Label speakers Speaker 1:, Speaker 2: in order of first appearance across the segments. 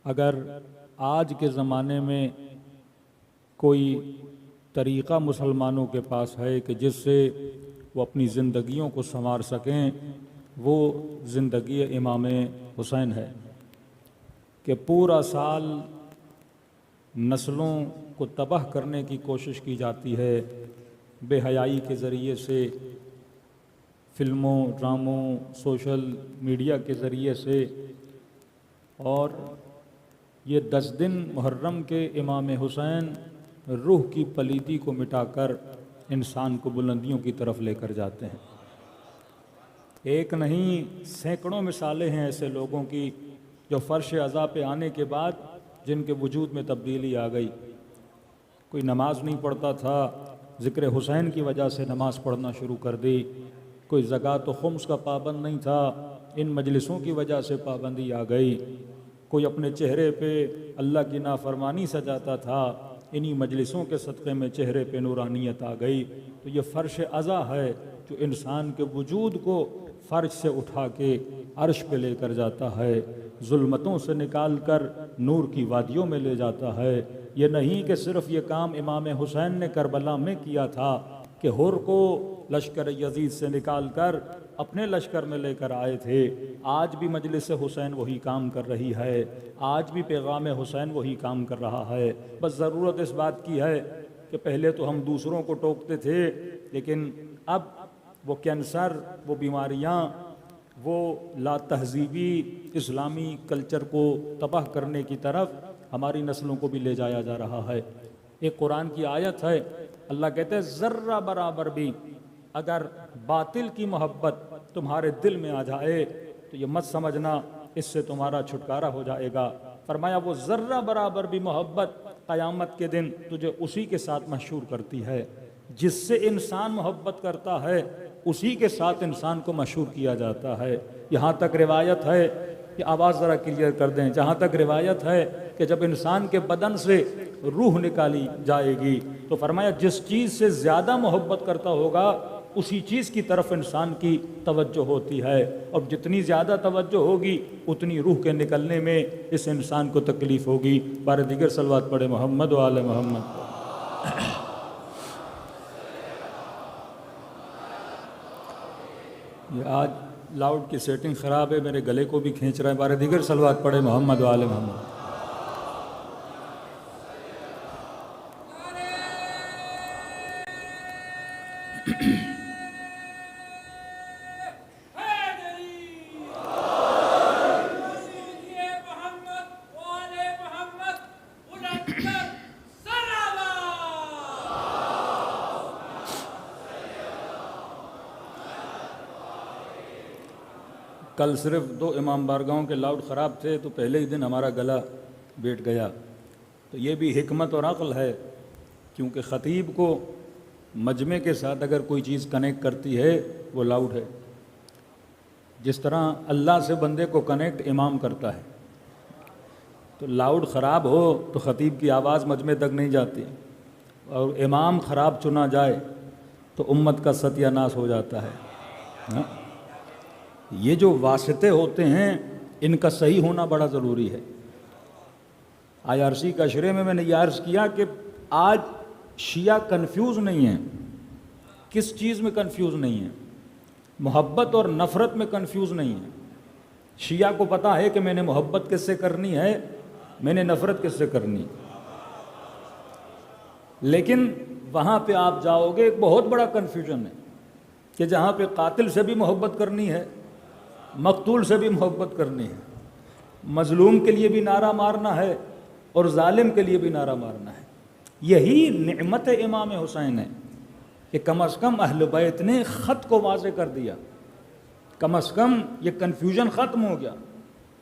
Speaker 1: اگر آج کے زمانے میں کوئی طریقہ مسلمانوں کے پاس ہے کہ جس سے وہ اپنی زندگیوں کو سنوار سکیں، وہ زندگی امام حسین ہے کہ پورا سال نسلوں کو تباہ کرنے کی کوشش کی جاتی ہے بے حیائی کے ذریعے سے، فلموں، ڈراموں، سوشل میڈیا کے ذریعے سے، اور یہ 10 دن محرم کے امام حسین روح کی پلیدی کو مٹا کر انسان کو بلندیوں کی طرف لے کر جاتے ہیں۔ ایک نہیں سینکڑوں مثالیں ہیں ایسے لوگوں کی جو فرش عزا پہ آنے کے بعد جن کے وجود میں تبدیلی آ گئی۔ کوئی نماز نہیں پڑھتا تھا، ذکر حسین کی وجہ سے نماز پڑھنا شروع کر دی۔ کوئی زکوٰۃ و خمس کا پابند نہیں تھا، ان مجلسوں کی وجہ سے پابندی آ گئی۔ کوئی اپنے چہرے پہ اللہ کی نافرمانی سجاتا تھا، انہی مجلسوں کے صدقے میں چہرے پہ نورانیت آ گئی۔ تو یہ فرش عزا ہے جو انسان کے وجود کو فرش سے اٹھا کے عرش پہ لے کر جاتا ہے، ظلمتوں سے نکال کر نور کی وادیوں میں لے جاتا ہے۔ یہ نہیں کہ صرف یہ کام امام حسین نے کربلا میں کیا تھا کہ ہر کو لشکر یزید سے نکال کر اپنے لشکر میں لے کر آئے تھے، آج بھی مجلس حسین وہی کام کر رہی ہے، آج بھی پیغام حسین وہی کام کر رہا ہے۔ بس ضرورت اس بات کی ہے کہ پہلے تو ہم دوسروں کو ٹوکتے تھے، لیکن اب وہ کینسر، وہ بیماریاں، وہ لا تہذیبی اسلامی کلچر کو تباہ کرنے کی طرف ہماری نسلوں کو بھی لے جایا جا رہا ہے۔ ایک قرآن کی آیت ہے، اللہ کہتے ہیں ذرہ برابر بھی اگر باطل کی محبت تمہارے دل میں آ جائے تو یہ مت سمجھنا اس سے تمہارا چھٹکارا ہو جائے گا۔ فرمایا وہ ذرہ برابر بھی محبت قیامت کے دن تجھے اسی کے ساتھ محشور کرتی ہے، جس سے انسان محبت کرتا ہے اسی کے ساتھ انسان کو محشور کیا جاتا ہے۔ یہاں تک روایت ہے کہ آواز ذرا کلیئر کر دیں، جہاں تک روایت ہے کہ جب انسان کے بدن سے روح نکالی جائے گی تو فرمایا جس چیز سے زیادہ محبت کرتا ہوگا اسی چیز کی طرف انسان کی توجہ ہوتی ہے، اور جتنی زیادہ توجہ ہوگی اتنی روح کے نکلنے میں اس انسان کو تکلیف ہوگی۔ بار دیگر صلوات پڑھے محمد و آل محمد۔ یہ آج لاؤڈ کی سیٹنگ خراب ہے، میرے گلے کو بھی کھینچ رہا ہے۔ بار دیگر صلوات پڑھے محمد و آل محمد۔ کل صرف 2 امام بارگاہوں کے لاؤڈ خراب تھے تو پہلے ہی دن ہمارا گلا بیٹھ گیا۔ تو یہ بھی حکمت اور عقل ہے، کیونکہ خطیب کو مجمع کے ساتھ اگر کوئی چیز کنیکٹ کرتی ہے وہ لاؤڈ ہے، جس طرح اللہ سے بندے کو کنیکٹ امام کرتا ہے۔ تو لاؤڈ خراب ہو تو خطیب کی آواز مجمع تک نہیں جاتی، اور امام خراب چنا جائے تو امت کا ستیہ ناش ہو جاتا ہے۔ یہ جو واسطے ہوتے ہیں ان کا صحیح ہونا بڑا ضروری ہے۔ IRC کا شرح میں نے یہ عرض کیا کہ آج شیعہ کنفیوز نہیں ہیں۔ کس چیز میں کنفیوز نہیں ہیں؟ محبت اور نفرت میں کنفیوز نہیں ہیں۔ شیعہ کو پتا ہے کہ میں نے محبت کس سے کرنی ہے، میں نے نفرت کس سے کرنی ہے، لیکن وہاں پہ آپ جاؤ گے ایک بہت بڑا کنفیوژن ہے کہ جہاں پہ قاتل سے بھی محبت کرنی ہے، مقتول سے بھی محبت کرنی ہے، مظلوم کے لیے بھی نعرہ مارنا ہے اور ظالم کے لیے بھی نعرہ مارنا ہے۔ یہی نعمت امام حسین ہے کہ کم از کم اہل بیت نے خط کو واضح کر دیا، کم از کم یہ کنفیوژن ختم ہو گیا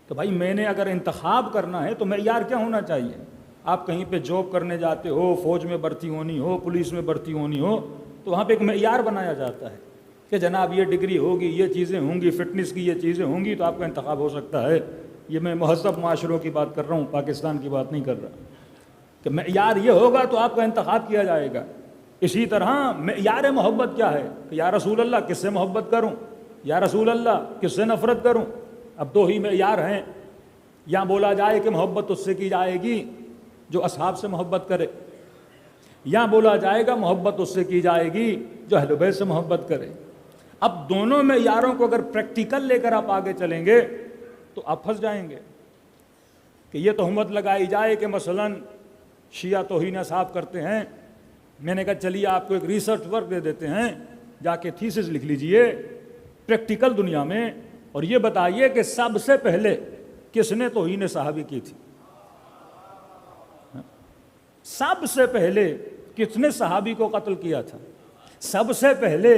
Speaker 1: کہ بھائی میں نے اگر انتخاب کرنا ہے تو معیار کیا ہونا چاہیے۔ آپ کہیں پہ جاب کرنے جاتے ہو، فوج میں بھرتی ہونی ہو، پولیس میں بھرتی ہونی ہو، تو وہاں پہ ایک معیار بنایا جاتا ہے کہ جناب یہ ڈگری ہوگی، یہ چیزیں ہوں گی، فٹنس کی یہ چیزیں ہوں گی تو آپ کا انتخاب ہو سکتا ہے۔ یہ میں مہذب معاشروں کی بات کر رہا ہوں، پاکستان کی بات نہیں کر رہا، کہ معیار یہ ہوگا تو آپ کا انتخاب کیا جائے گا۔ اسی طرح معیار محبت کیا ہے کہ یا رسول اللہ کس سے محبت کروں، یا رسول اللہ کس سے نفرت کروں۔ اب 2 ہی معیار ہیں، یا بولا جائے کہ محبت اس سے کی جائے گی جو اصحاب سے محبت کرے، یا بولا جائے گا محبت اس سے کی جائے گی جو اہل بیت سے محبت کرے۔ اب دونوں معیاروں کو اگر پریکٹیکل لے کر آپ آگے چلیں گے تو آپ پھنس جائیں گے کہ یہ تہمت لگائی جائے کہ مثلاً شیعہ توہین اصحاب کرتے ہیں۔ میں نے کہا چلیے آپ کو ایک ریسرچ ورک دے دیتے ہیں، جا کے تھیسس لکھ لیجئے پریکٹیکل دنیا میں، اور یہ بتائیے کہ سب سے پہلے کس نے توہین صحابی کی تھی؟ سب سے پہلے کس نے صحابی کو قتل کیا تھا؟ سب سے پہلے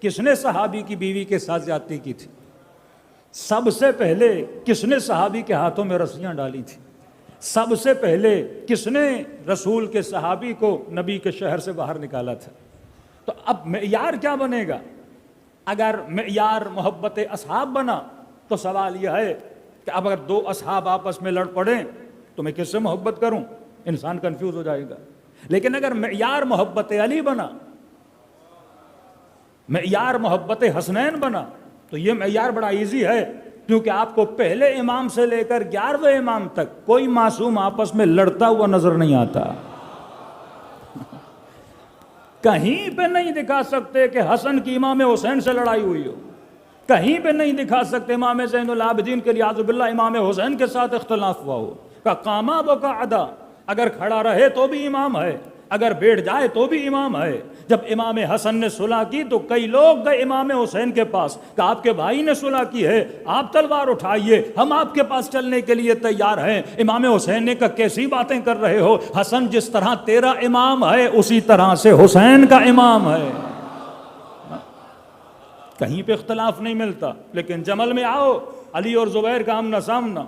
Speaker 1: کس نے صحابی کی بیوی کے ساتھ زیادتی کی تھی؟ سب سے پہلے کس نے صحابی کے ہاتھوں میں رسیاں ڈالی تھی؟ سب سے پہلے کس نے رسول کے صحابی کو نبی کے شہر سے باہر نکالا تھا؟ تو اب معیار کیا بنے گا؟ اگر معیار محبت اصحاب بنا تو سوال یہ ہے کہ اب اگر دو اصحاب آپس میں لڑ پڑیں تو میں کس سے محبت کروں؟ انسان کنفیوز ہو جائے گا۔ لیکن اگر معیار محبت علی بنا، معیار محبت حسنین بنا، تو یہ معیار بڑا ایزی ہے، کیونکہ آپ کو پہلے امام سے لے کر 11ویں امام تک کوئی معصوم آپس میں لڑتا ہوا نظر نہیں آتا۔ کہیں پہ نہیں دکھا سکتے کہ حسن کی امام حسین سے لڑائی ہوئی ہو، کہیں پہ نہیں دکھا سکتے امام زین العابدین کے لیاذ باللہ امام حسین کے ساتھ اختلاف ہوا ہو۔ کا قاما وقعدا، اگر کھڑا رہے تو بھی امام ہے، اگر بیٹھ جائے تو بھی امام ہے۔ جب امام حسن نے صلح کی تو کئی لوگ گئے امام حسین کے پاس کہ آپ کے بھائی نے صلح کی ہے، آپ تلوار اٹھائیے، ہم آپ کے پاس چلنے کے لیے تیار ہیں۔ امام حسین نے کہا کیسی باتیں کر رہے ہو، حسن جس طرح تیرا امام ہے اسی طرح سے حسین کا امام ہے۔ کہیں پہ اختلاف نہیں ملتا، لیکن جمل میں آؤ علی اور زبیر کا آمنا سامنا،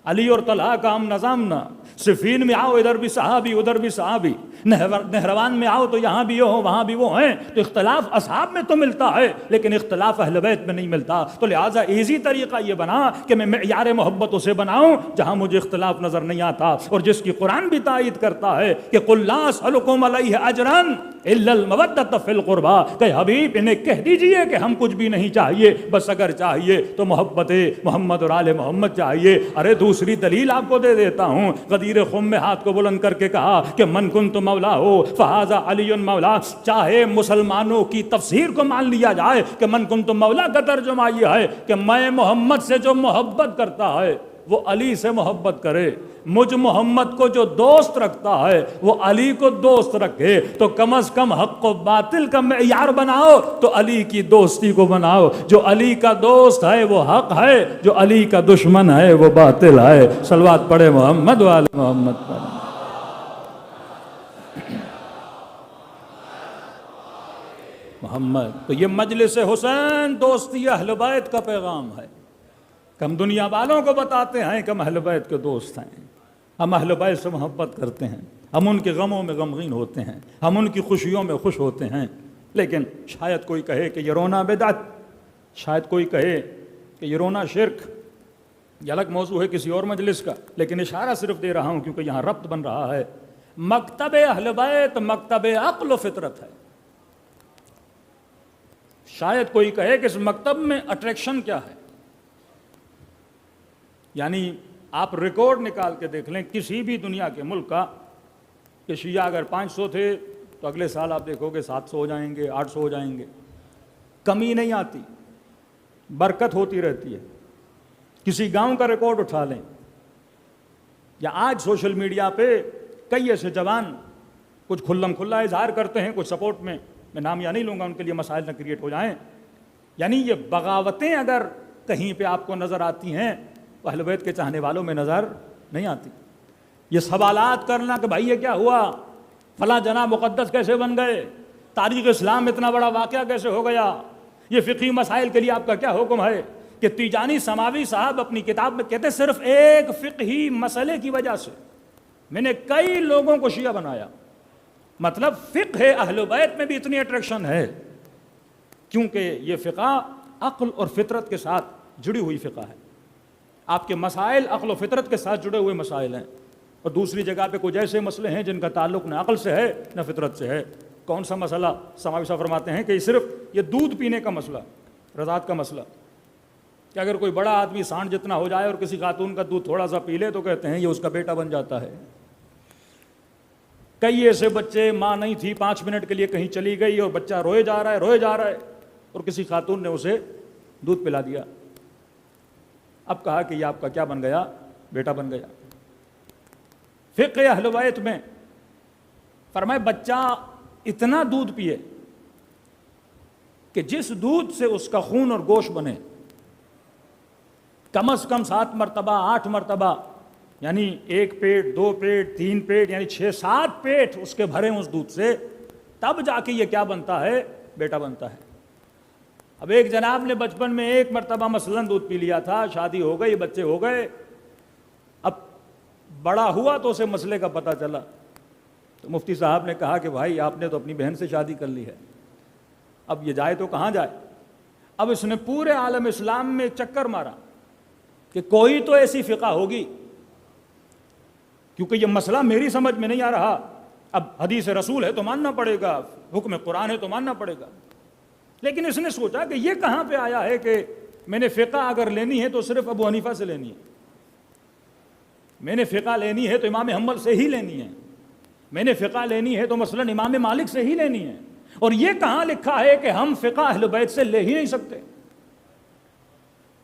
Speaker 1: علی اور طلحہ کا آمنا سامنا، صفین میں آؤ ادھر بھی صحابی ادھر بھی صحابی، نہروان میں آؤ تو یہاں بھی ہو وہاں بھی وہ ہیں۔ تو اختلاف اصحاب میں تو ملتا ہے لیکن اختلاف اہل بیت میں نہیں ملتا۔ تو لہٰذا ایزی طریقہ یہ بنا کہ میں معیار محبت اسے بناؤں جہاں مجھے اختلاف نظر نہیں آتا، اور جس کی قرآن بھی تائید کرتا ہے کہ قُلْ لَا أَسْأَلُكُمْ عَلَيْهِ أَجْرًا إِلَّا الْمَوَدَّةَ فِي الْقُرْبَى، کہ حبیب انہیں کہہ دیجئے کہ ہم کچھ بھی نہیں چاہیے، بس اگر چاہیے تو محبت محمد اور آل محمد چاہیے۔ ارے دوسری دلیل آپ کو دے دیتا ہوں۔ غدیر خم میں ہاتھ کو بلند کر کے کہا کہ من کنت مولا ہو فہذا علی مولا۔ چاہے مسلمانوں کی تفسیر کو مان لیا جائے کہ من کنت مولا کا ترجمہ یہ ہے کہ میں محمد سے جو محبت کرتا ہے وہ علی سے محبت کرے، مجھ محمد کو جو دوست رکھتا ہے وہ علی کو دوست رکھے۔ تو کم از کم حق و باطل کا معیار بناؤ تو علی کی دوستی کو بناؤ۔ جو علی کا دوست ہے وہ حق ہے، جو علی کا دشمن ہے وہ باطل ہے۔ صلوات پڑھے محمد وآل محمد پر۔ محمد تو یہ مجلس حسین دوستی اہل بیت کا پیغام ہے۔ ہم دنیا والوں کو بتاتے ہیں کہ ہم اہل بیت کے دوست ہیں، ہم اہل بیت سے محبت کرتے ہیں، ہم ان کے غموں میں غمگین ہوتے ہیں، ہم ان کی خوشیوں میں خوش ہوتے ہیں۔ لیکن شاید کوئی کہے کہ یہ رونا بدعت، شاید کوئی کہے کہ یہ رونا شرک، یہ الگ موضوع ہے کسی اور مجلس کا، لیکن اشارہ صرف دے رہا ہوں کیونکہ یہاں ربط بن رہا ہے۔ مکتب اہل بیت مکتب عقل و فطرت ہے۔ شاید کوئی کہے کہ اس مکتب میں اٹریکشن کیا ہے، یعنی آپ ریکارڈ نکال کے دیکھ لیں کسی بھی دنیا کے ملک کا کہ شیعہ اگر 500 تھے تو اگلے سال آپ دیکھو گے 700 ہو جائیں گے، 800 ہو جائیں گے، کمی نہیں آتی، برکت ہوتی رہتی ہے۔ کسی گاؤں کا ریکارڈ اٹھا لیں، یا آج سوشل میڈیا پہ کئی ایسے جوان کچھ کھلم کھلا اظہار کرتے ہیں، کچھ سپورٹ میں نام یا نہیں لوں گا ان کے لیے مسائل نہ کریٹ ہو جائیں، یعنی یہ بغاوتیں اگر کہیں پہ آپ کو نظر آتی ہیں اہل بیت کے چاہنے والوں میں نظر نہیں آتی۔ یہ سوالات کرنا کہ بھائی یہ کیا ہوا، فلاں جناب مقدس کیسے بن گئے، تاریخ اسلام میں اتنا بڑا واقعہ کیسے ہو گیا، یہ فقہی مسائل کے لیے آپ کا کیا حکم ہے، کہ تیجانی سماوی صاحب اپنی کتاب میں کہتے صرف ایک فقہی مسئلے کی وجہ سے میں نے کئی لوگوں کو شیعہ بنایا۔ مطلب فقہ اہل بیت میں بھی اتنی اٹریکشن ہے کیونکہ یہ فقہ عقل اور فطرت کے ساتھ جڑی ہوئی فقہ ہے۔ آپ کے مسائل عقل و فطرت کے ساتھ جڑے ہوئے مسائل ہیں، اور دوسری جگہ پہ کچھ ایسے مسئلے ہیں جن کا تعلق نہ عقل سے ہے نہ فطرت سے ہے۔ کون سا مسئلہ؟ سماوی صاحب فرماتے ہیں کہ یہ صرف یہ دودھ پینے کا مسئلہ، رضاعت کا مسئلہ، کہ اگر کوئی بڑا آدمی سانڈ جتنا ہو جائے اور کسی خاتون کا دودھ تھوڑا سا پی لے تو کہتے ہیں یہ اس کا بیٹا بن جاتا ہے۔ کئی ایسے بچے، ماں نہیں تھی، 5 منٹ کے لیے کہیں چلی گئی اور بچہ روئے جا رہا ہے اور کسی خاتون نے اسے دودھ پلا دیا، اب کہا کہ یہ آپ کا کیا بن گیا؟ بیٹا بن گیا۔ فقہ اہل بیت میں فرمائے بچہ اتنا دودھ پیے کہ جس دودھ سے اس کا خون اور گوشت بنے، کم از کم 7 مرتبہ 8 مرتبہ، یعنی 1 پیٹ 2 پیٹ 3 پیٹ، یعنی 6-7 پیٹ اس کے بھرے اس دودھ سے، تب جا کے یہ کیا بنتا ہے؟ بیٹا بنتا ہے۔ اب ایک جناب نے بچپن میں 1 مرتبہ مثلاً دودھ پی لیا تھا، شادی ہو گئی، بچے ہو گئے، اب بڑا ہوا تو اسے مسئلے کا پتہ چلا تو مفتی صاحب نے کہا کہ بھائی آپ نے تو اپنی بہن سے شادی کر لی ہے، اب یہ جائے تو کہاں جائے؟ اب اس نے پورے عالم اسلام میں چکر مارا کہ کوئی تو ایسی فقہ ہوگی، کیونکہ یہ مسئلہ میری سمجھ میں نہیں آ رہا، اب حدیث رسول ہے تو ماننا پڑے گا، حکم قرآن ہے تو ماننا پڑے گا، لیکن اس نے سوچا کہ یہ کہاں پہ آیا ہے کہ میں نے فقہ اگر لینی ہے تو صرف ابو حنیفہ سے لینی ہے، میں نے فقہ لینی ہے تو امام حنبل سے ہی لینی ہے، میں نے فقہ لینی ہے تو مثلاً امام مالک سے ہی لینی ہے، اور یہ کہاں لکھا ہے کہ ہم فقہ اہل بیت سے لے ہی نہیں سکتے؟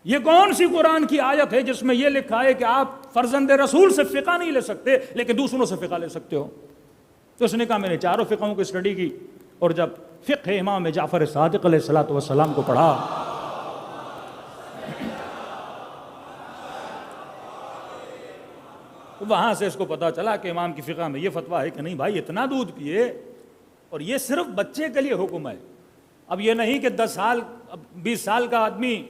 Speaker 1: یہ کون سی قرآن کی آیت ہے جس میں یہ لکھا ہے کہ آپ فرزند رسول سے فقہ نہیں لے سکتے لیکن دوسروں سے فقہ لے سکتے ہو؟ تو اس نے کہا میں نے چاروں فقہوں کی اسٹڈی کی، اور جب فقہ امام جعفر صادق علیہ الصلوۃ والسلام کو پڑھا وہاں سے اس کو پتا چلا کہ امام کی فقہ میں یہ فتویٰ ہے کہ نہیں بھائی اتنا دودھ پیے، اور یہ صرف بچے کے لیے حکم ہے۔ اب یہ نہیں کہ 10 سال 20 سال کا آدمی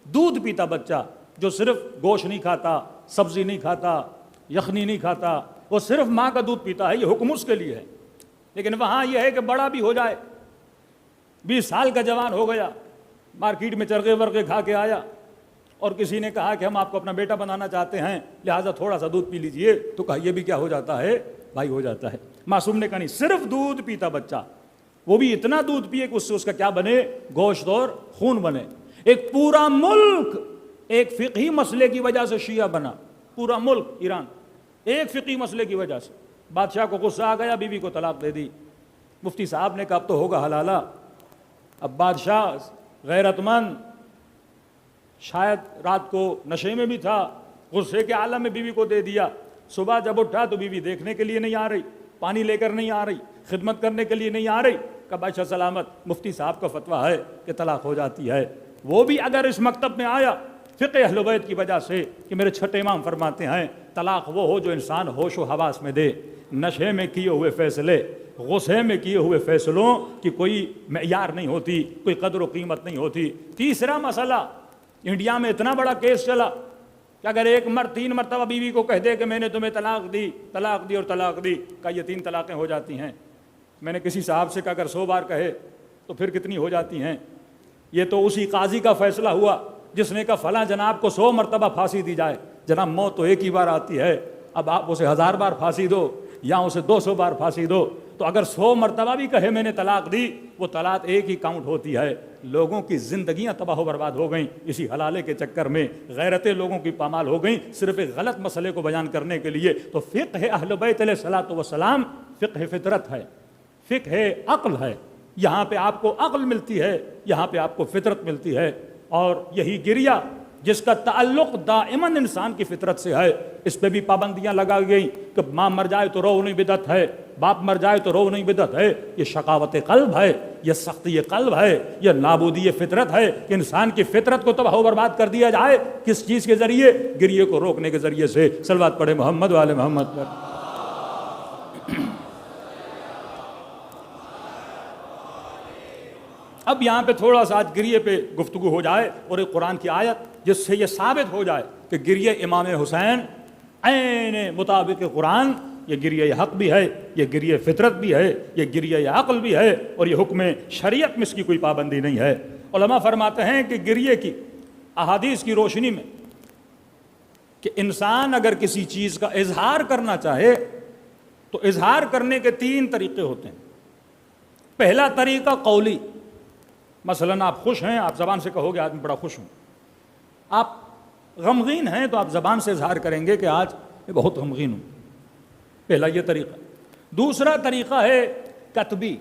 Speaker 1: دودھ پیتا، بچہ جو صرف گوشت نہیں کھاتا، سبزی نہیں کھاتا، یخنی نہیں کھاتا، وہ صرف ماں کا دودھ پیتا ہے، یہ حکم اس کے لیے ہے۔ لیکن وہاں یہ ہے کہ بڑا بھی ہو جائے، 20 سال کا جوان ہو گیا، مارکیٹ میں چرغے ورغے کھا کے آیا اور کسی نے کہا کہ ہم آپ کو اپنا بیٹا بنانا چاہتے ہیں لہٰذا تھوڑا سا دودھ پی لیجئے، تو کہا یہ بھی کیا ہو جاتا ہے؟ بھائی ہو جاتا ہے۔ معصوم نے کہا نہیں، صرف دودھ پیتا بچہ، وہ بھی اتنا دودھ پیے کہ اس سے اس کا کیا بنے؟ گوشت اور خون بنے۔ ایک پورا ملک ایک فقہی مسئلے کی وجہ سے شیعہ بنا، پورا ملک ایران ایک فقہی مسئلے کی وجہ سے۔ بادشاہ کو غصہ آ گیا، بیوی کو طلاق دے دی، مفتی صاحب نے کہا اب تو ہوگا حلالہ۔ اب بادشاہ غیرت مند، شاید رات کو نشے میں بھی تھا، غصے کے عالم میں بیوی کو دے دیا۔ صبح جب اٹھا تو بیوی دیکھنے کے لیے نہیں آ رہی، پانی لے کر نہیں آ رہی، خدمت کرنے کے لیے نہیں آ رہی۔ کہ بادشاہ سلامت، مفتی صاحب کا فتویٰ ہے کہ طلاق ہو جاتی ہے۔ وہ بھی اگر اس مکتب میں آیا فقہ اہل بیت کی وجہ سے کہ میرے چھٹے امام فرماتے ہیں طلاق وہ ہو جو انسان ہوش و حواس میں دے، نشے میں کیے ہوئے فیصلے، غصے میں کیے ہوئے فیصلوں کی کوئی معیار نہیں ہوتی، کوئی قدر و قیمت نہیں ہوتی۔ تیسرا مسئلہ، انڈیا میں اتنا بڑا کیس چلا کہ اگر ایک مرد 3 مرتبہ بیوی کو کہہ دے کہ میں نے تمہیں طلاق دی اور طلاق دی، کہ یہ 3 طلاقیں ہو جاتی ہیں۔ میں نے کسی صاحب سے کہا اگر 100 بار کہے تو پھر کتنی ہو جاتی ہیں؟ یہ تو اسی قاضی کا فیصلہ ہوا جس نے کہا فلاں جناب کو 100 مرتبہ پھانسی دی جائے۔ جناب موت تو ایک ہی بار آتی ہے، اب آپ اسے 1000 بار پھانسی دو یا اسے 200 بار پھانسی دو، تو اگر 100 مرتبہ بھی کہے میں نے طلاق دی، وہ طلاق ایک ہی کاؤنٹ ہوتی ہے۔ لوگوں کی زندگیاں تباہ و برباد ہو گئیں اسی حلالے کے چکر میں، غیرتیں لوگوں کی پامال ہو گئیں صرف ایک غلط مسئلے کو بیان کرنے کے لیے۔ تو فقہ اہل بیت علیہ الصلوۃ والسلام فقہ فطرت ہے، فقہ عقل ہے۔ یہاں پہ آپ کو عقل ملتی ہے، یہاں پہ آپ کو فطرت ملتی ہے، اور یہی گریہ جس کا تعلق دائماً انسان کی فطرت سے ہے، اس پہ بھی پابندیاں لگا گئیں کہ ماں مر جائے تو رو نہیں بدعت ہے، باپ مر جائے تو رو نہیں بدعت ہے۔ یہ شقاوت قلب ہے، یہ سختی قلب ہے، یہ نابودی فطرت ہے کہ انسان کی فطرت کو تباہ و برباد کر دیا جائے۔ کس چیز کے ذریعے؟ گریے کو روکنے کے ذریعے سے۔ صلوات پڑھے محمد والے محمد پر۔ اب یہاں پہ تھوڑا سا آج گریے پہ گفتگو ہو جائے اور ایک قرآن کی آیت جس سے یہ ثابت ہو جائے کہ گریے امام حسین عین مطابق قرآن، یہ گریے حق بھی ہے، یہ گریے فطرت بھی ہے، یہ گریے عقل بھی ہے، اور یہ حکم شریعت میں اس کی کوئی پابندی نہیں ہے۔ علماء فرماتے ہیں کہ گریے کی احادیث کی روشنی میں کہ انسان اگر کسی چیز کا اظہار کرنا چاہے تو اظہار کرنے کے 3 طریقے ہوتے ہیں۔ پہلا طریقہ قولی، مثلاً آپ خوش ہیں، آپ زبان سے کہو گے آج میں بڑا خوش ہوں، آپ غمگین ہیں تو آپ زبان سے اظہار کریں گے کہ آج میں بہت غمگین ہوں. پہلا یہ طریقہ. دوسرا طریقہ ہے کتبی،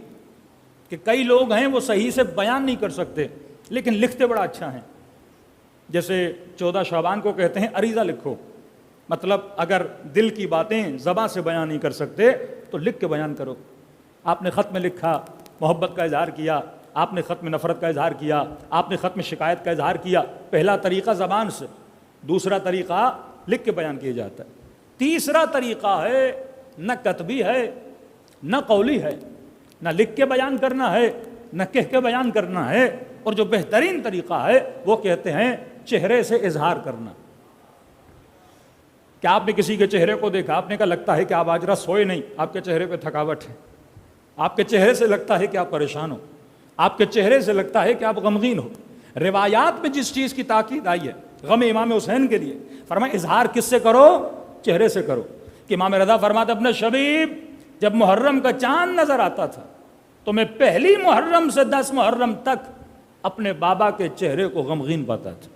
Speaker 1: کہ کئی لوگ ہیں وہ صحیح سے بیان نہیں کر سکتے لیکن لکھتے بڑا اچھا ہیں. جیسے 14 شعبان کو کہتے ہیں عریضہ لکھو، مطلب اگر دل کی باتیں زبان سے بیان نہیں کر سکتے تو لکھ کے بیان کرو. آپ نے خط میں لکھا، محبت کا اظہار کیا، آپ نے خط میں نفرت کا اظہار کیا، آپ نے خط میں شکایت کا اظہار کیا. پہلا طریقہ زبان سے، دوسرا طریقہ لکھ کے بیان کیا جاتا ہے. تیسرا طریقہ ہے نہ کتبی ہے نہ قولی ہے، نہ لکھ کے بیان کرنا ہے نہ کہہ کے بیان کرنا ہے، اور جو بہترین طریقہ ہے وہ کہتے ہیں چہرے سے اظہار کرنا. کیا آپ نے کسی کے چہرے کو دیکھا، آپ نے کہا لگتا ہے کہ آپ آج رات سوئے نہیں، آپ کے چہرے پہ تھکاوٹ ہے، آپ کے چہرے سے لگتا ہے کہ آپ پریشان ہو، آپ کے چہرے سے لگتا ہے کہ آپ غمگین ہو. روایات میں جس چیز کی تاکید آئی ہے غم امام حسین کے لیے، فرمایا اظہار کس سے کرو؟ چہرے سے کرو. کہ امام رضا فرماتے ابن شبیب جب محرم کا چاند نظر آتا تھا تو میں پہلی محرم سے 10 محرم تک اپنے بابا کے چہرے کو غمگین پاتا تھا.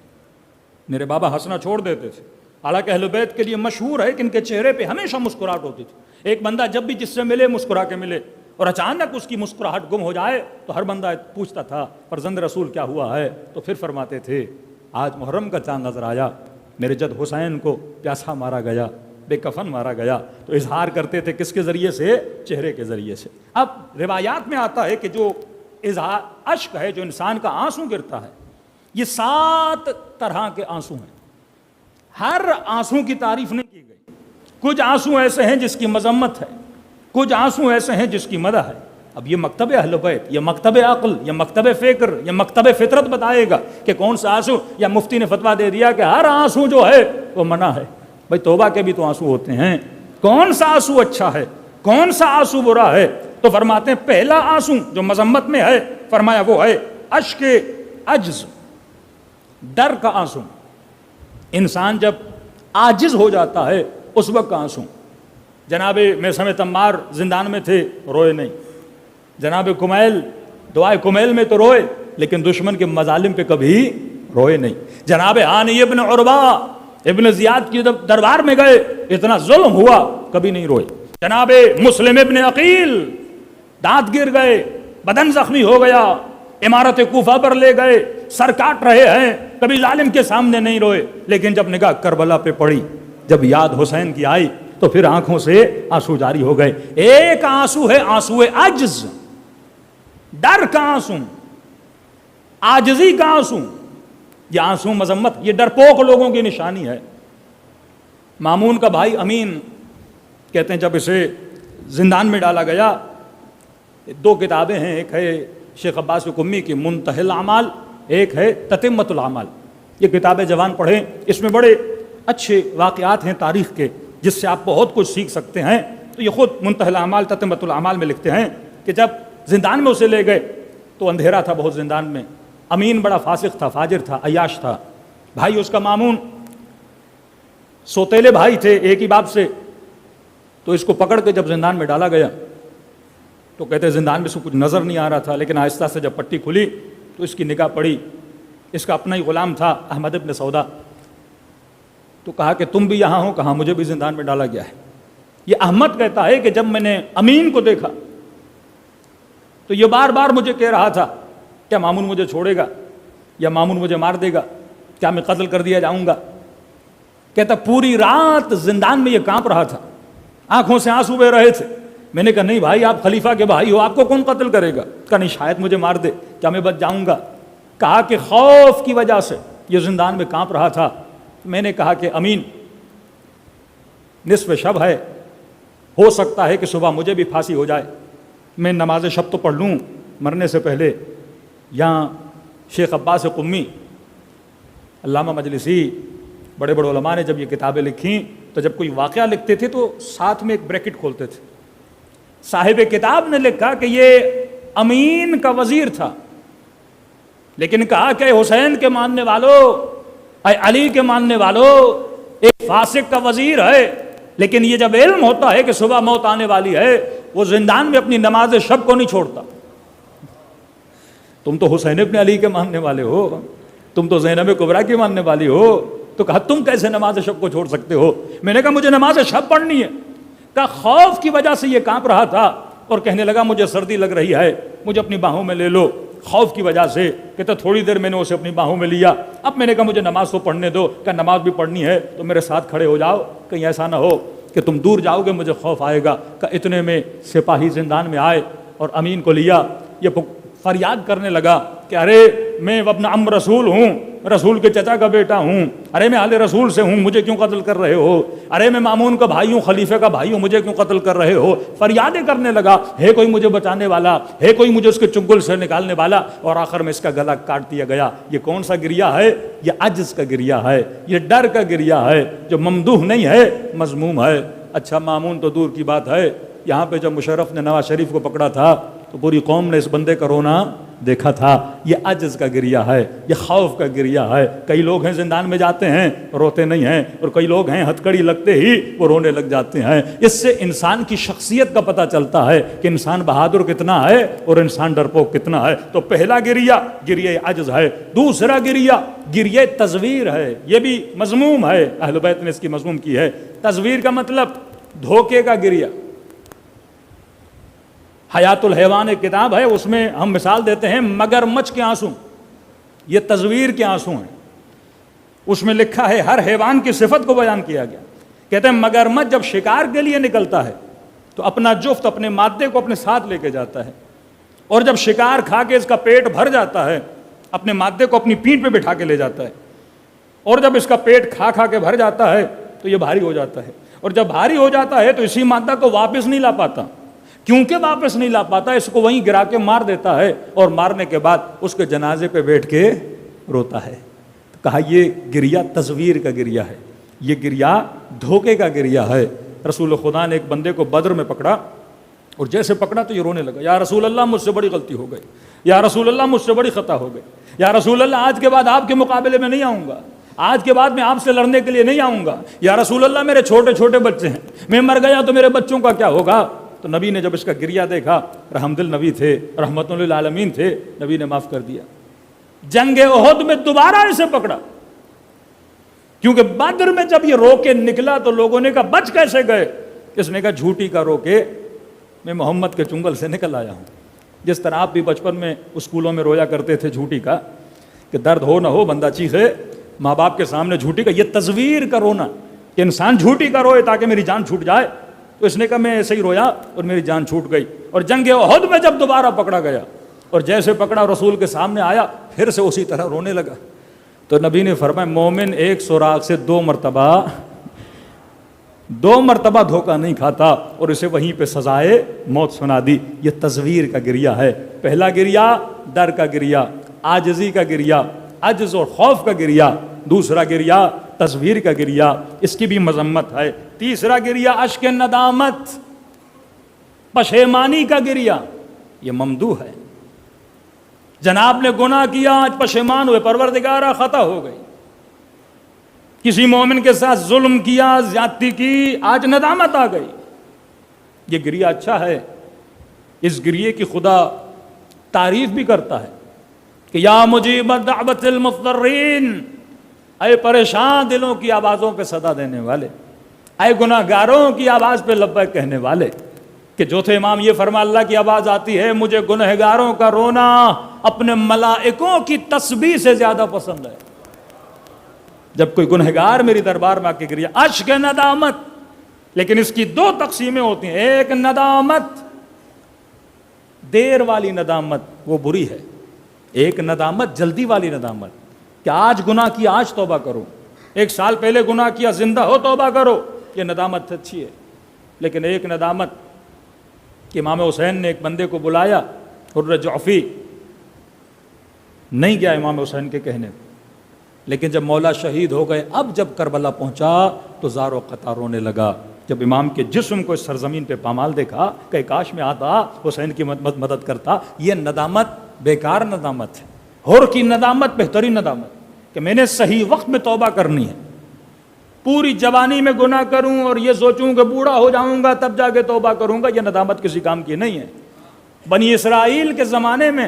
Speaker 1: میرے بابا ہنسنا چھوڑ دیتے تھے. حالانکہ اہل بیت کے لیے مشہور ہے کہ ان کے چہرے پہ ہمیشہ مسکراہٹ ہوتی تھی. ایک بندہ جب بھی جس سے ملے مسکرا کے ملے، اور اچانک اس کی مسکراہٹ گم ہو جائے تو ہر بندہ پوچھتا تھا فرزند رسول کیا ہوا ہے؟ تو پھر فرماتے تھے آج محرم کا چاند نظر آیا، میرے جد حسین کو پیاسا مارا گیا، بے کفن مارا گیا. تو اظہار کرتے تھے کس کے ذریعے سے؟ چہرے کے ذریعے سے. اب روایات میں آتا ہے کہ جو اظہار اشک ہے، جو انسان کا آنسو گرتا ہے، یہ 7 طرح کے آنسو ہیں. ہر آنسو کی تعریف نہیں کی گئی. کچھ آنسو ایسے ہیں جس کی مذمت ہے، کچھ آنسو ایسے ہیں جس کی مدح ہے. اب یہ مکتب اہل بیت، یہ مکتب عقل، یہ مکتب فکر، یہ مکتب فطرت بتائے گا کہ کون سا آنسو. یا مفتی نے فتویٰ دے دیا کہ ہر آنسو جو ہے وہ منع ہے. بھائی توبہ کے بھی تو آنسو ہوتے ہیں، کون سا آنسو اچھا ہے کون سا آنسو برا ہے؟ تو فرماتے ہیں پہلا آنسو جو مذمت میں ہے، فرمایا وہ ہے اشک عجز، ڈر کا آنسو. انسان جب عاجز ہو جاتا ہے اس وقت کا آنسو. جناب میثم تمار زندان میں تھے، روئے نہیں. جناب کمیل دعائے کمیل میں تو روئے لیکن دشمن کے مظالم پہ کبھی روئے نہیں. جناب ہانی ابن عربہ ابن زیاد کی دربار میں گئے، اتنا ظلم ہوا، کبھی نہیں روئے. جناب مسلم ابن عقیل دانت گر گئے، بدن زخمی ہو گیا، عمارت کوفہ پر لے گئے، سر کاٹ رہے ہیں، کبھی ظالم کے سامنے نہیں روئے. لیکن جب نگاہ کربلا پہ پڑی، جب یاد حسین کی آئی تو پھر آنکھوں سے آنسو جاری ہو گئے. ایک آنسو ہے آنسو عجز، ڈر کا آنسو، عاجزی کا آنسو. یہ آنسو مذمت، یہ ڈرپوک لوگوں کی نشانی ہے. مامون کا بھائی امین کہتے ہیں جب اسے زندان میں ڈالا گیا، 2 کتابیں ہیں، ایک ہے شیخ عباس قمی کی منتہی الاعمال، ایک ہے تتمۃ الاعمال. یہ کتابیں جوان پڑھیں، اس میں بڑے اچھے واقعات ہیں تاریخ کے جس سے آپ بہت کچھ سیکھ سکتے ہیں. تو یہ خود منتہی الاعمال تتمۃ الاعمال میں لکھتے ہیں کہ جب زندان میں اسے لے گئے تو اندھیرا تھا بہت زندان میں. امین بڑا فاسق تھا، فاجر تھا، عیاش تھا. بھائی اس کا مامون سوتیلے بھائی تھے ایک ہی باپ سے. تو اس کو پکڑ کے جب زندان میں ڈالا گیا تو کہتے زندان میں سے کچھ نظر نہیں آ رہا تھا، لیکن آہستہ سے جب پٹی کھلی تو اس کی نگاہ پڑی. اس کا اپنا ہی غلام تھا احمد ابن سودا. تو کہا کہ تم بھی یہاں ہو؟ کہا مجھے بھی زندان میں ڈالا گیا ہے. یہ احمد کہتا ہے کہ جب میں نے امین کو دیکھا تو یہ بار بار مجھے کہہ رہا تھا کیا مامون مجھے چھوڑے گا یا مامون مجھے مار دے گا، کیا میں قتل کر دیا جاؤں گا. کہتا پوری رات زندان میں یہ کانپ رہا تھا، آنکھوں سے آنسو بہ رہے تھے. میں نے کہا نہیں بھائی آپ خلیفہ کے بھائی ہو، آپ کو کون قتل کرے گا؟ کہا نہیں شاید مجھے مار دے، کیا میں بچ جاؤں گا؟ کہا کہ خوف کی وجہ سے یہ زندان میں کانپ رہا تھا. میں نے کہا کہ امین نصف شب ہے، ہو سکتا ہے کہ صبح مجھے بھی پھانسی ہو جائے، میں نماز شب تو پڑھ لوں مرنے سے پہلے. یہاں شیخ عباس قمی، علامہ مجلسی، بڑے بڑے علماء نے جب یہ کتابیں لکھیں تو جب کوئی واقعہ لکھتے تھے تو ساتھ میں ایک بریکٹ کھولتے تھے. صاحب کتاب نے لکھا کہ یہ امین کا وزیر تھا، لیکن کہا کہ حسین کے ماننے والوں، اے علی کے ماننے والوں، ایک فاسق کا وزیر ہے، لیکن یہ جب علم ہوتا ہے کہ صبح موت آنے والی ہے وہ زندان میں اپنی نماز شب کو نہیں چھوڑتا. تم تو حسین ابن علی کے ماننے والے ہو، تم تو زینب کبریٰ کی ماننے والی ہو. تو کہا تم کیسے نماز شب کو چھوڑ سکتے ہو؟ میں نے کہا مجھے نماز شب پڑھنی ہے. کہا خوف کی وجہ سے یہ کانپ رہا تھا اور کہنے لگا مجھے سردی لگ رہی ہے, مجھے اپنی باہوں میں لے لو. خوف کی وجہ سے کہتا تھوڑی دیر میں نے اسے اپنی باہوں میں لیا. اب میں نے کہا مجھے نماز تو پڑھنے دو. کہ نماز بھی پڑھنی ہے تو میرے ساتھ کھڑے ہو جاؤ, کہیں ایسا نہ ہو کہ تم دور جاؤ گے, مجھے خوف آئے گا. کہ اتنے میں سپاہی زندان میں آئے اور امین کو لیا. یہ فریاد کرنے لگا کہ ارے میں ابن عم رسول ہوں, رسول کے چچا کا بیٹا ہوں, ارے میں آل رسول سے ہوں, مجھے کیوں قتل کر رہے ہو؟ ارے میں مامون کا بھائی ہوں, خلیفے کا بھائی ہوں, مجھے کیوں قتل کر رہے ہو؟ فریادیں کرنے لگا, ہے کوئی مجھے بچانے والا, ہے کوئی مجھے اس کے چنگل سے نکالنے والا. اور آخر میں اس کا گلا کاٹ دیا گیا. یہ کون سا گریا ہے؟ یہ عجز کا گریا ہے, یہ ڈر کا گریا ہے, جو ممدوح نہیں ہے, مذموم ہے. اچھا مامون تو دور کی بات ہے, یہاں پہ جب مشرف نے نواز شریف کو پکڑا تھا تو پوری قوم نے اس بندے کا رونا دیکھا تھا. یہ عجز کا گریا ہے, یہ خوف کا گریا ہے. کئی لوگ ہیں زندان میں جاتے ہیں روتے نہیں ہیں, اور کئی لوگ ہیں ہتھکڑی لگتے ہی وہ رونے لگ جاتے ہیں. اس سے انسان کی شخصیت کا پتہ چلتا ہے کہ انسان بہادر کتنا ہے اور انسان ڈرپوک کتنا ہے. تو پہلا گریا گریہ عجز ہے. دوسرا گریا گریہ تزویر ہے. یہ بھی مذموم ہے, اہل بیت نے اس کی مذموم کی ہے. تزویر کا مطلب دھوکے کا گریا. حیات الحیوان ایک کتاب ہے, اس میں ہم مثال دیتے ہیں مگرمچھ کے آنسو. یہ تزویر کے آنسو ہیں. اس میں لکھا ہے ہر حیوان کی صفت کو بیان کیا گیا. کہتے ہیں مگرمچھ جب شکار کے لیے نکلتا ہے تو اپنا جفت, اپنے مادے کو اپنے ساتھ لے کے جاتا ہے, اور جب شکار کھا کے اس کا پیٹ بھر جاتا ہے اپنے مادے کو اپنی پیٹھ پہ بٹھا کے لے جاتا ہے, اور جب اس کا پیٹ کھا کے بھر جاتا ہے تو یہ بھاری ہو جاتا ہے, اور جب بھاری ہو جاتا ہے تو اسی مادہ کو واپس نہیں لا پاتا. کیونکہ واپس نہیں لا پاتا, اس کو وہیں گرا کے مار دیتا ہے, اور مارنے کے بعد اس کے جنازے پہ بیٹھ کے روتا ہے. کہا یہ گریا تزویر کا گریا ہے, یہ گریا دھوکے کا گریا ہے. رسول خدا نے ایک بندے کو بدر میں پکڑا, اور جیسے پکڑا تو یہ رونے لگا, یا رسول اللہ مجھ سے بڑی غلطی ہو گئی, یا رسول اللہ مجھ سے بڑی خطا ہو گئی, یا رسول اللہ آج کے بعد آپ کے مقابلے میں نہیں آؤں گا, آج کے بعد میں آپ سے لڑنے کے لیے نہیں آؤں گا, یا رسول اللہ میرے چھوٹے چھوٹے بچے ہیں, میں مر گیا تو میرے بچوں کا کیا ہوگا؟ تو نبی نے جب اس کا گریا دیکھا, رحم دل نبی تھے, رحمت للعالمین تھے, نبی نے معاف کر دیا. جنگ احد میں دوبارہ اسے پکڑا, کیونکہ بدر میں جب یہ رو کے نکلا تو لوگوں نے کہا بچ کیسے گئے؟ اس نے کہا جھوٹی کا رو کے میں محمد کے چنگل سے نکل آیا ہوں. جس طرح آپ بھی بچپن میں اسکولوں میں رویا کرتے تھے جھوٹی کا, کہ درد ہو نہ ہو بندہ چیخے ماں باپ کے سامنے جھوٹی کا. یہ تزویر کا رونا کہ انسان جھوٹی کا روئے تاکہ میری جان چھوٹ جائے. تو اس نے کہا میں ایسے ہی رویا اور میری جان چھوٹ گئی. اور جنگ احد میں جب دوبارہ پکڑا گیا اور جیسے پکڑا رسول کے سامنے آیا, پھر سے اسی طرح رونے لگا. تو نبی نے فرمایا مومن ایک سوراخ سے دو مرتبہ دھوکہ نہیں کھاتا, اور اسے وہیں پہ سزائے موت سنا دی. یہ تزویر کا گریا ہے. پہلا گریا ڈر کا گریا, عاجزی کا گریا, عجز اور خوف کا گریا. دوسرا گریا تزویر کا گریا, اس کی بھی مذمت ہے. تیسرا گریا اشک ندامت, پشیمانی کا گریا. یہ ممدوح ہے. جناب نے گناہ کیا, آج پشیمان ہوئے, پروردگارا خطا ہو گئی. کسی مومن کے ساتھ ظلم کیا, زیادتی کی, آج ندامت آ گئی. یہ گریا اچھا ہے. اس گریے کی خدا تعریف بھی کرتا ہے کہ یا مجیب دعوت المضطرین, اے پریشان دلوں کی آوازوں پہ صدا دینے والے, اے گناہگاروں کی آواز پہ لبیک کہنے والے. کہ جو تھے امام یہ فرما اللہ کی آواز آتی ہے مجھے گنہگاروں کا رونا اپنے ملائکوں کی تسبیح سے زیادہ پسند ہے. جب کوئی گنہگار میری دربار میں آ کے گریا, اشک ندامت. لیکن اس کی دو تقسیمیں ہوتی ہیں. ایک ندامت دیر والی ندامت, وہ بری ہے. ایک ندامت جلدی والی ندامت, کہ آج گناہ کیا آج توبہ کرو, 1 سال پہلے گناہ کیا زندہ ہو توبہ کرو, یہ ندامت اچھی ہے. لیکن ایک ندامت کہ امام حسین نے ایک بندے کو بلایا, حر جعفی نہیں گیا امام حسین کے کہنے, لیکن جب مولا شہید ہو گئے, اب جب کربلا پہنچا تو زار و قطع رونے لگا. جب امام کے جسم کو اس سرزمین پہ پامال دیکھا کہ کاش میں آتا, حسین کی مدد کرتا. یہ ندامت بیکار ندامت ہے. حر کی ندامت بہترین ندامت کہ میں نے صحیح وقت میں توبہ کرنی ہے. پوری جوانی میں گناہ کروں اور یہ سوچوں کہ بوڑھا ہو جاؤں گا تب جا کے توبہ کروں گا, یہ ندامت کسی کام کی نہیں ہے. بنی اسرائیل کے زمانے میں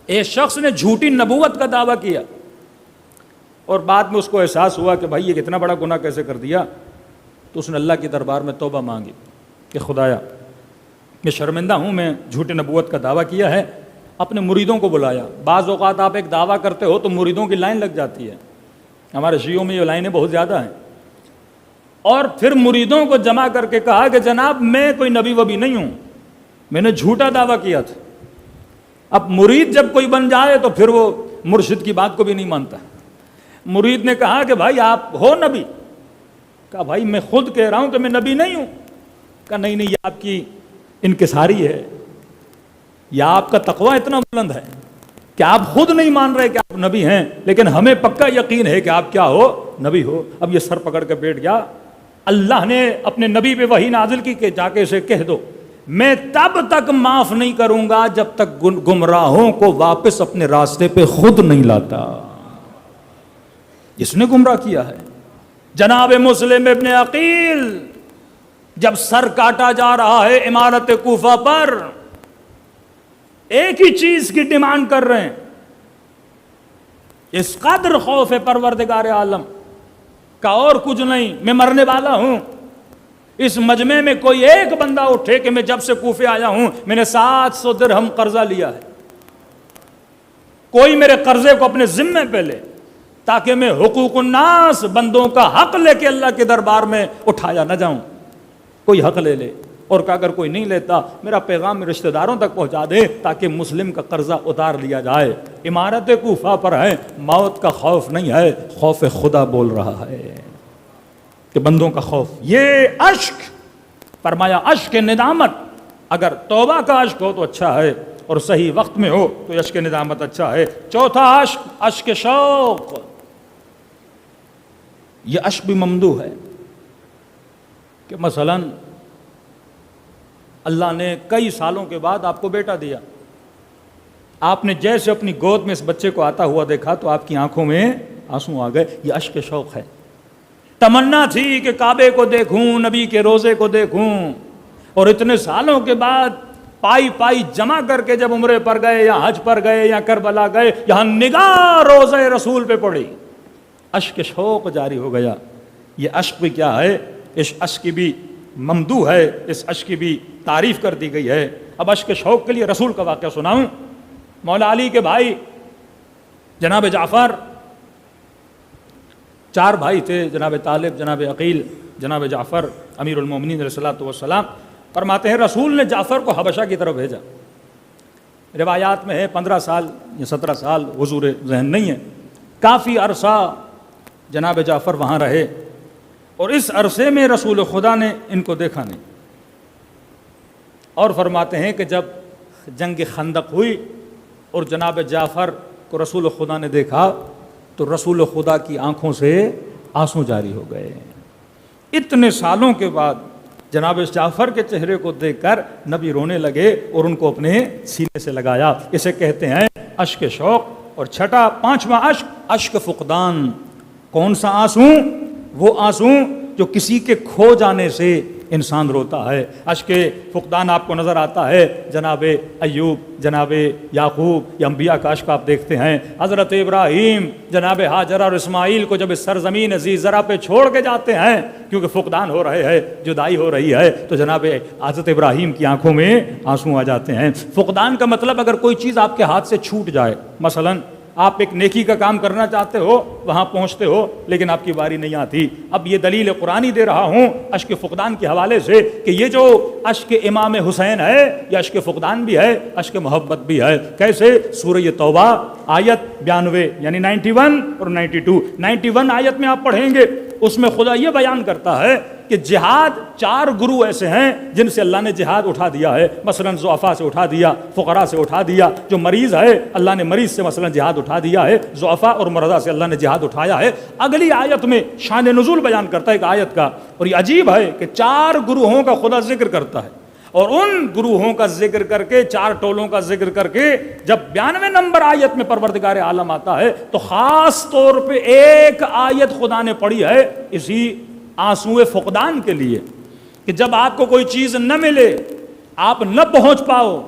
Speaker 1: ایک شخص نے جھوٹی نبوت کا دعویٰ کیا اور بعد میں اس کو احساس ہوا کہ بھائی یہ کتنا بڑا گناہ کیسے کر دیا، تو اس نے اللہ کے دربار میں توبہ مانگی کہ خدایا میں شرمندہ ہوں، میں جھوٹے نبوت کا دعویٰ کیا ہے۔ اپنے مریدوں کو بلایا۔ بعض اوقات آپ ایک دعویٰ کرتے ہو تو مریدوں کی لائن لگ جاتی ہے، ہمارے شیعوں میں یہ لائنیں بہت زیادہ ہیں، اور پھر مریدوں کو جمع کر کے کہا کہ جناب میں کوئی نبی وبی نہیں ہوں، میں نے جھوٹا دعویٰ کیا تھا۔ اب مرید جب کوئی بن جائے تو پھر وہ مرشد کی بات کو بھی نہیں مانتا۔ مرید نے کہا کہ بھائی آپ ہو نبی؟ کہا بھائی میں خود کہہ رہا ہوں کہ میں نبی نہیں ہوں۔ کہا نہیں یہ آپ کی انکساری ہے، یا آپ کا تقوی اتنا بلند ہے کہ آپ خود نہیں مان رہے کہ آپ نبی ہیں، لیکن ہمیں پکا یقین ہے کہ آپ کیا ہو، نبی ہو۔ اب یہ سر پکڑ کے بیٹھ گیا۔ اللہ نے اپنے نبی پہ وحی نازل کی کہ جا کے اسے کہہ دو میں تب تک معاف نہیں کروں گا جب تک گمراہوں کو واپس اپنے راستے پہ خود نہیں لاتا۔ جس نے گمراہ کیا ہے جناب مسلم ابن عقیل جب سر کاٹا جا رہا ہے امارت کوفہ پر، ایک ہی چیز کی ڈیمانڈ کر رہے ہیں، اس قدر خوف پروردگار عالم کا اور کچھ نہیں، میں مرنے والا ہوں، اس مجمع میں کوئی ایک بندہ اٹھے کہ میں جب سے کوفے آیا ہوں میں نے 700 درہم قرضہ لیا ہے، کوئی میرے قرضے کو اپنے ذمے پہ لے تاکہ میں حقوق الناس بندوں کا حق لے کے اللہ کے دربار میں اٹھایا نہ جاؤں، کوئی حق لے لے۔ اور کہ اگر کوئی نہیں لیتا میرا پیغام رشتہ داروں تک پہنچا دے تاکہ مسلم کا قرضہ اتار لیا جائے۔ عمارت کوفہ پر ہے، موت کا خوف نہیں ہے، خوف خدا بول رہا ہے کہ بندوں کا خوف۔ یہ اشک، فرمایا اشک ندامت، اگر توبہ کا اشک ہو تو اچھا ہے اور صحیح وقت میں ہو تو اشک ندامت اچھا ہے۔ چوتھا اشک، اشک شوق، یہ اشک بھی ممدوح ہے کہ مثلاً اللہ نے کئی سالوں کے بعد آپ کو بیٹا دیا، آپ نے جیسے اپنی گود میں اس بچے کو آتا ہوا دیکھا تو آپ کی آنکھوں میں آنسو آ گئے، یہ اشک شوق ہے۔ تمنا تھی کہ کعبے کو دیکھوں، نبی کے روزے کو دیکھوں، اور اتنے سالوں کے بعد پائی پائی جمع کر کے جب عمرے پر گئے یا حج پر گئے یا کربلا گئے، یہاں نگاہ روزے رسول پہ پڑی، اشک شوق جاری ہو گیا۔ یہ اشک بھی کیا ہے، اس اشک کی بھی ممدوح ہے، اس اشک کی بھی تعریف کر دی گئی ہے۔ اب اشک شوق کے لیے رسول کا واقعہ سناؤں۔ مولا علی کے بھائی جناب جعفر، 4 بھائی تھے، جناب طالب، جناب عقیل، جناب جعفر امیر المومنین علیہ الصلوۃ والسلام۔ فرماتے ہیں رسول نے جعفر کو حبشہ کی طرف بھیجا، روایات میں ہے 15 سال یا 17 سال، حضور ذہن نہیں ہے، کافی عرصہ جناب جعفر وہاں رہے، اور اس عرصے میں رسول خدا نے ان کو دیکھا نہیں، اور فرماتے ہیں کہ جب جنگ خندق ہوئی اور جناب جعفر کو رسول خدا نے دیکھا تو رسول خدا کی آنکھوں سے آنسو جاری ہو گئے۔ اتنے سالوں کے بعد جناب جعفر کے چہرے کو دیکھ کر نبی رونے لگے اور ان کو اپنے سینے سے لگایا۔ اسے کہتے ہیں اشک شوق۔ اور چھٹا 5واں اشک، اشک فقدان۔ کون سا آنسو؟ وہ آنسو جو کسی کے کھو جانے سے انسان روتا ہے۔ اشک فقدان آپ کو نظر آتا ہے جناب ایوب، جناب یعقوب، یا انبیاء کا اشک آپ دیکھتے ہیں۔ حضرت ابراہیم جناب ہاجرہ اور اسماعیل کو جب اس سرزمین ذی زرع پہ چھوڑ کے جاتے ہیں کیونکہ فقدان ہو رہے ہیں، جدائی ہو رہی ہے، تو جناب حضرت ابراہیم کی آنکھوں میں آنسو آ جاتے ہیں۔ فقدان کا مطلب اگر کوئی چیز آپ کے ہاتھ سے چھوٹ جائے، مثلاً آپ ایک نیکی کا کام کرنا چاہتے ہو، وہاں پہنچتے ہو لیکن آپ کی باری نہیں آتی۔ اب یہ دلیل قرآنی دے رہا ہوں اشک فقدان کے حوالے سے کہ یہ جو اشک امام حسین ہے یہ اشک فقدان بھی ہے، اشک محبت بھی ہے۔ کیسے؟ سورہ توبہ آیت 92 یعنی 91 اور 92۔ 91 آیت میں آپ پڑھیں گے، اس میں خدا یہ بیان کرتا ہے کہ جہاد 4 گروہ ایسے ہیں جن سے اللہ نے جہاد اٹھا دیا ہے، مثلا ضعفاء سے اٹھا دیا، فقراء سے اٹھا دیا، جو مریض ہے اللہ نے مریض سے مثلا جہاد اٹھا دیا ہے، ضعفاء اور مرضى سے اللہ نے جہاد اٹھایا ہے۔ اگلی آیت میں شان نزول بیان کرتا ہے ایک آیت کا، اور یہ عجیب ہے کہ 4 گروہوں کا خدا ذکر کرتا ہے، اور ان گروہوں کا ذکر کر کے 4 ٹولوں کا ذکر کر کے جب 92 نمبر آیت میں پروردگار عالم آتا ہے تو خاص طور پہ ایک آیت خدا نے پڑھی ہے اسی آنسو فقدان کے لیے، کہ جب آپ کو کوئی چیز نہ ملے، آپ نہ پہنچ پاؤ،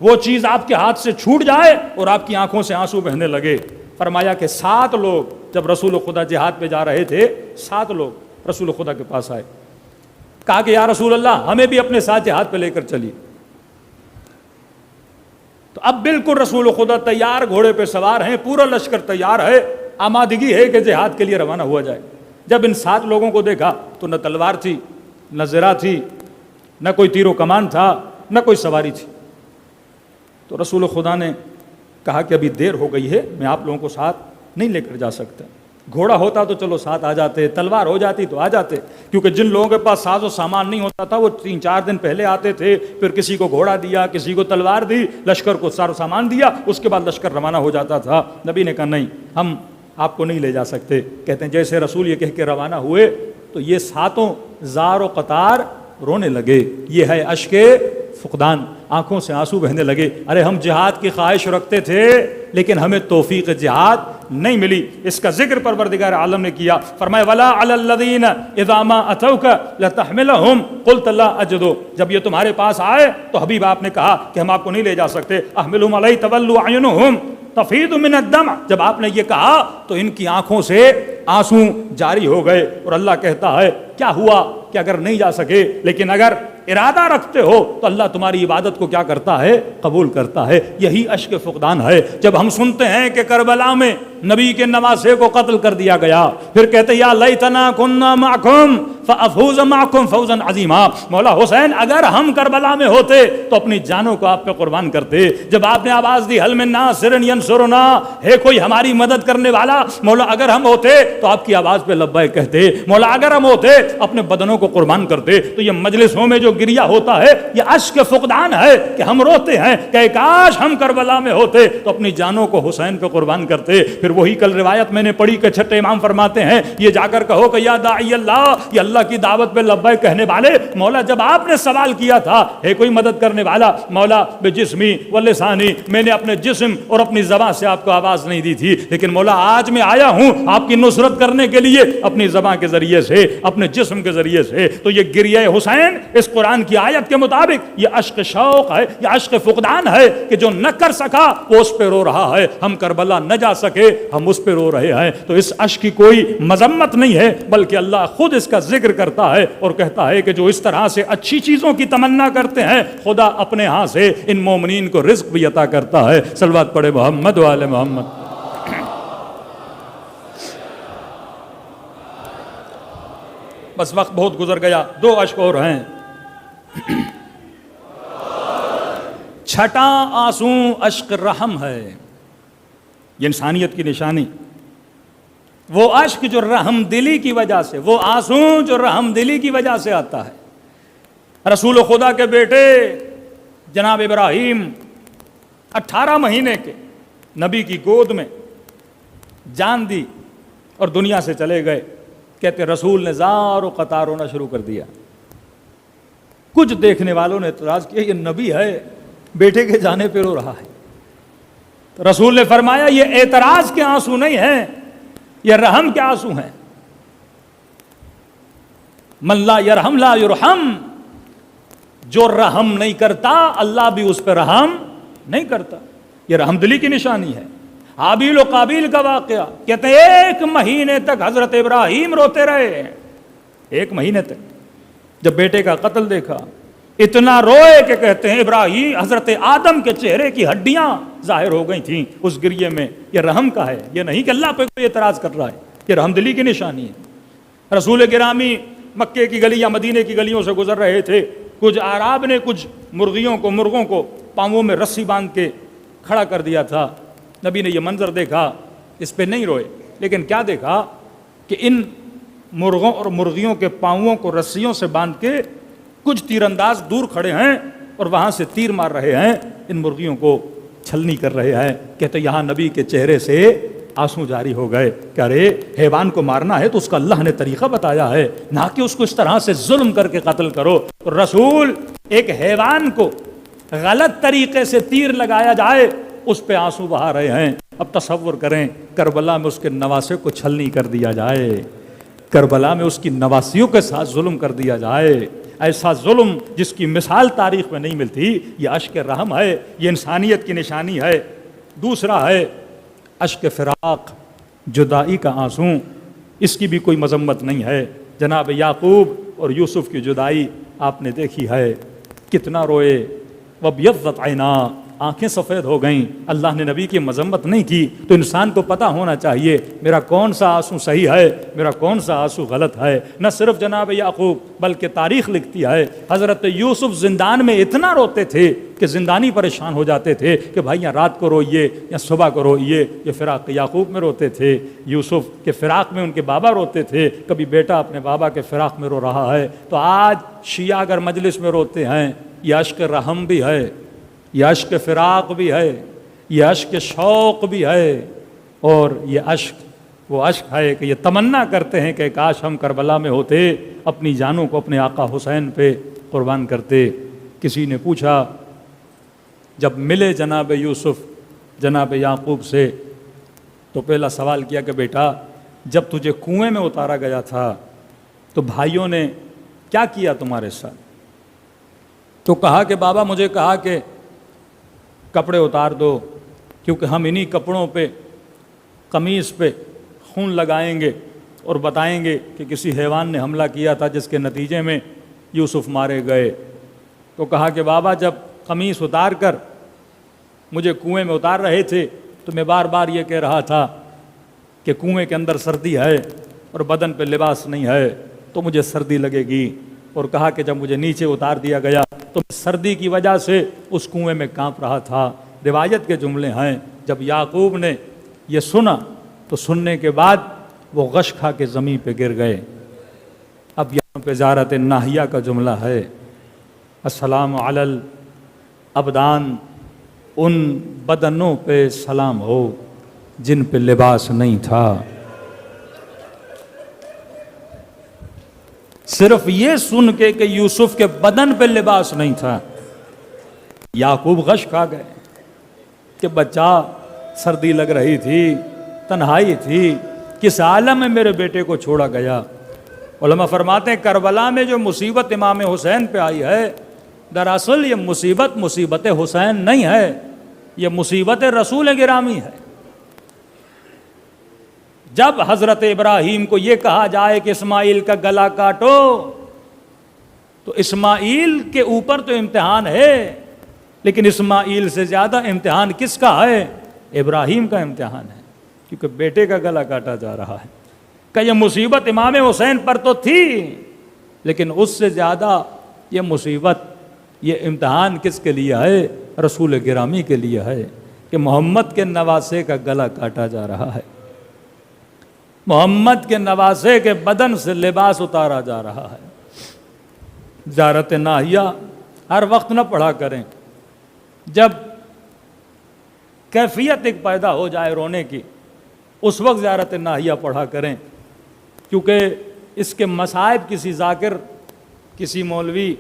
Speaker 1: وہ چیز آپ کے ہاتھ سے چھوٹ جائے اور آپ کی آنکھوں سے آنسو بہنے لگے۔ فرمایا کہ 7 لوگ جب رسول خدا جہاد پہ جا رہے تھے 7 لوگ رسول خدا کے پاس آئے, کہا کہ یا رسول اللہ ہمیں بھی اپنے ساتھ جہاد پہ لے کر چلیے. تو اب بالکل رسول خدا تیار, گھوڑے پہ سوار ہیں, پورا لشکر تیار ہے, آمادگی ہے کہ جہاد کے لیے روانہ ہوا جائے. جب ان 7 لوگوں کو دیکھا تو نہ تلوار تھی, نہ زرہ تھی, نہ کوئی تیر و کمان تھا, نہ کوئی سواری تھی. تو رسول خدا نے کہا کہ ابھی دیر ہو گئی ہے, میں آپ لوگوں کو ساتھ نہیں لے کر جا سکتا. گھوڑا ہوتا تو چلو ساتھ آ جاتے, تلوار ہو جاتی تو آ جاتے, کیونکہ جن لوگوں کے پاس ساز و سامان نہیں ہوتا تھا وہ 3-4 دن پہلے آتے تھے, پھر کسی کو گھوڑا دیا, کسی کو تلوار دی, لشکر کو ساز و سامان دیا, اس کے بعد لشکر روانہ ہو جاتا تھا. نبی نے کہا نہیں, ہم آپ کو نہیں لے جا سکتے. کہتے ہیں جیسے رسول یہ کہہ کے روانہ ہوئے تو یہ 7 زار و قطار رونے لگے. یہ ہے اشک فقدان, آنکھوں سے آنسو بہنے لگے. ارے ہم جہاد کی خواہش رکھتے تھے لیکن ہمیں توفیق جہاد نہیں ملی. اس کا ذکر پروردگار عالم نے کیا, فرمایا ولا علی الذین اذا ما اتوک لتحملهم قلت لا اجد. جب یہ تمہارے پاس آئے تو حبیب آپ نے کہا کہ ہم آپ کو نہیں لے جا سکتے. احملهم علی تولوا اعینهم تفیض من الدمع. جب آپ نے یہ کہا تو ان کی آنکھوں سے آنسو جاری ہو گئے. اور اللہ کہتا ہے کیا ہوا کہ اگر نہیں جا سکے لیکن اگر ارادہ رکھتے ہو تو اللہ تمہاری عبادت کو کیا کرتا ہے, قبول کرتا ہے. یہی اشک فقدان ہے. جب ہم سنتے ہیں کہ کربلا میں نبی کے نواسے کو قتل کر دیا گیا, پھر کہتے یا لیتنا کنا معکم فافوز معکم فوزا عظیما. مولا حسین اگر ہم کربلا میں ہوتے تو اپنی جانوں کو آپ پہ قربان کرتے. جب آپ نے آواز دی حل من ناصر ینصرنا, ہے کوئی ہماری مدد کرنے والا, مولا اگر ہم ہوتے تو آپ کی آواز پہ لبیک کہتے. مولا اگر ہم ہوتے اپنے بدنوں کو قربان کرتے. تو یہ مجلسوں میں جو گریہ ہوتا ہے یہ اشک فقدان ہے کہ ہم روتے ہیں کہ کاش ہم کربلا میں ہوتے تو اپنی جانوں کو حسین پہ قربان کرتے. پھر وہی کل روایت میں نے پڑھی کہ چھٹے امام فرماتے ہیں یہ جا کر کہو کہ یا داعی اللہ, یہ اللہ کی دعوت پہ لبیک کہنے والے, مولا جب آپ نے سوال کیا تھا ہے کوئی مدد کرنے والا, مولا بجسمی واللسانی, میں نے اپنے جسم اور اپنی زبان سے آپ کو آواز نہیں دی تھی, لیکن مولا آج میں آیا ہوں آپ کی نصرت کرنے کے لیے اپنی زبان کے ذریعے سے, اپنے جسم کے ذریعے سے. تو یہ گریہ حسین اس قرآن کی آیت کے مطابق یہ عشق شوق ہے, یہ عشق فقدان ہے کہ جو نہ کر سکا وہ اس پہ رو رہا ہے. ہم کربلا نہ جا سکے ہم اس پہ رو رہے ہیں. تو اس عشق کی کوئی مذمت نہیں ہے بلکہ اللہ خود اس کا ذکر کرتا ہے اور کہتا ہے کہ جو اس طرح سے اچھی چیزوں کی تمنا کرتے ہیں خدا اپنے ہاں سے ان مومنین کو رزق بھی عطا کرتا ہے. صلوات پڑھے محمد و آل محمد. بس وقت بہت گزر گیا, 2 اشک اور ہیں. چھٹا آنسو اشک رحم ہے. یہ انسانیت کی نشانی, وہ اشک جو رحم دلی کی وجہ سے, وہ آنسو جو رحم دلی کی وجہ سے آتا ہے. رسول خدا کے بیٹے جناب ابراہیم 18 مہینے کے نبی کی گود میں جان دی اور دنیا سے چلے گئے. کہتے رسول نے زار و قطار رونا شروع کر دیا. کچھ دیکھنے والوں نے اعتراض کیا یہ نبی ہے بیٹے کے جانے پہ رو رہا ہے. تو رسول نے فرمایا یہ اعتراض کے آنسو نہیں ہیں, یہ رحم کے آنسو ہیں. من لا یرحم لا یرحم, جو رحم نہیں کرتا اللہ بھی اس پہ رحم نہیں کرتا. یہ رحم دلی کی نشانی ہے. حابیل و قابیل کا واقعہ, کہتے ہیں 1 مہینے تک حضرت ابراہیم روتے رہے. 1 مہینے تک جب بیٹے کا قتل دیکھا اتنا روئے کہ کہتے ہیں ابراہیم حضرت آدم کے چہرے کی ہڈیاں ظاہر ہو گئی تھیں اس گریے میں. یہ رحم کا ہے, یہ نہیں کہ اللہ پہ کوئی اعتراض کر رہا ہے, یہ رحم دلی کی نشانی ہے. رسول گرامی مکے کی گلی یا مدینے کی گلیوں سے گزر رہے تھے. کچھ اعراب نے کچھ مرغوں کو پاؤں میں رسی باندھ کے کھڑا کر دیا تھا. نبی نے یہ منظر دیکھا, اس پہ نہیں روئے, لیکن کیا دیکھا کہ ان مرغوں اور مرغیوں کے پاؤں کو رسیوں سے باندھ کے کچھ تیر انداز دور کھڑے ہیں اور وہاں سے تیر مار رہے ہیں, ان مرغیوں کو چھلنی کر رہے ہیں. کہتے یہاں نبی کے چہرے سے آنسو جاری ہو گئے کہ ارے حیوان کو مارنا ہے تو اس کا اللہ نے طریقہ بتایا ہے, نہ کہ اس کو اس طرح سے ظلم کر کے قتل کرو. رسول ایک حیوان کو غلط طریقے سے تیر لگایا جائے اس پہ آنسو بہا رہے ہیں. اب تصور کریں کربلا میں اس کے نواسے کو چھلنی کر دیا جائے, کربلا میں اس کی نواسیوں کے ساتھ ظلم کر دیا جائے, ایسا ظلم جس کی مثال تاریخ میں نہیں ملتی. یہ اشک رحم ہے, یہ انسانیت کی نشانی ہے. دوسرا ہے اشک فراق. جدائی کا آنسو، اس کی بھی کوئی مذمت نہیں ہے۔ جناب یعقوب اور یوسف کی جدائی آپ نے دیکھی ہے، کتنا روئے، وَابْيَضَّتْ عَيْنَا، آنکھیں سفید ہو گئیں۔ اللہ نے نبی کی مذمت نہیں کی، تو انسان کو پتہ ہونا چاہیے میرا کون سا آنسو صحیح ہے، میرا کون سا آنسو غلط ہے۔ نہ صرف جناب یعقوب بلکہ تاریخ لکھتی ہے حضرت یوسف زندان میں اتنا روتے تھے کہ زندانی پریشان ہو جاتے تھے کہ بھائی یا رات کو روئیے یا صبح کو روئیے۔ یہ فراق یعقوب میں روتے تھے، یوسف کے فراق میں ان کے بابا روتے تھے، کبھی بیٹا اپنے بابا کے فراق میں رو رہا ہے۔ تو آج شیعہ اگر مجلس میں روتے ہیں، یہ عشق رحم بھی ہے، یہ عشق فراق بھی ہے، یہ عشق شوق بھی ہے، اور یہ عشق وہ عشق ہے کہ یہ تمنا کرتے ہیں کہ کاش ہم کربلا میں ہوتے، اپنی جانوں کو اپنے آقا حسین پہ قربان کرتے۔ کسی نے پوچھا جب ملے جناب یوسف جناب یعقوب سے، تو پہلا سوال کیا کہ بیٹا جب تجھے کنویں میں اتارا گیا تھا تو بھائیوں نے کیا کیا تمہارے ساتھ؟ تو کہا کہ بابا مجھے کہا کہ کپڑے اتار دو، کیونکہ ہم انہی کپڑوں پہ قمیص پہ خون لگائیں گے اور بتائیں گے کہ کسی حیوان نے حملہ کیا تھا جس کے نتیجے میں یوسف مارے گئے۔ تو کہا کہ بابا جب قمیص اتار کر مجھے کنویں میں اتار رہے تھے تو میں بار بار یہ کہہ رہا تھا کہ کنویں کے اندر سردی ہے اور بدن پہ لباس نہیں ہے تو مجھے سردی لگے گی، اور کہا کہ جب مجھے نیچے اتار دیا گیا تو سردی کی وجہ سے اس کنویں میں کانپ رہا تھا۔ روایت کے جملے ہیں جب یعقوب نے یہ سنا تو سننے کے بعد وہ غش کھا کے زمین پہ گر گئے۔ اب یہاں پہ زیارت ناہیہ کا جملہ ہے، السلام علی الابدان، ان بدنوں پہ سلام ہو جن پہ لباس نہیں تھا۔ صرف یہ سن کے کہ یوسف کے بدن پہ لباس نہیں تھا، یعقوب غش کھا گئے کہ بچہ، سردی لگ رہی تھی، تنہائی تھی، کس عالم میں میرے بیٹے کو چھوڑا گیا۔ علماء فرماتے ہیں کربلا میں جو مصیبت امام حسین پہ آئی ہے، دراصل یہ مصیبت حسین نہیں ہے، یہ مصیبت رسول گرامی ہے۔ جب حضرت ابراہیم کو یہ کہا جائے کہ اسماعیل کا گلا کاٹو، تو اسماعیل کے اوپر تو امتحان ہے، لیکن اسماعیل سے زیادہ امتحان کس کا ہے؟ ابراہیم کا امتحان ہے، کیونکہ بیٹے کا گلا کاٹا جا رہا ہے۔ کہ یہ مصیبت امام حسین پر تو تھی، لیکن اس سے زیادہ یہ مصیبت، یہ امتحان کس کے لیے ہے؟ رسول گرامی کے لیے ہے، کہ محمد کے نواسے کا گلا کاٹا جا رہا ہے، محمد کے نواسے کے بدن سے لباس اتارا جا رہا ہے۔ زیارت ناہیہ ہر وقت نہ پڑھا کریں، جب کیفیت ایک پیدا ہو جائے رونے کی، اس وقت زیارت ناہیہ پڑھا کریں، کیونکہ اس کے مصائب کسی ذاکر، کسی مولوی،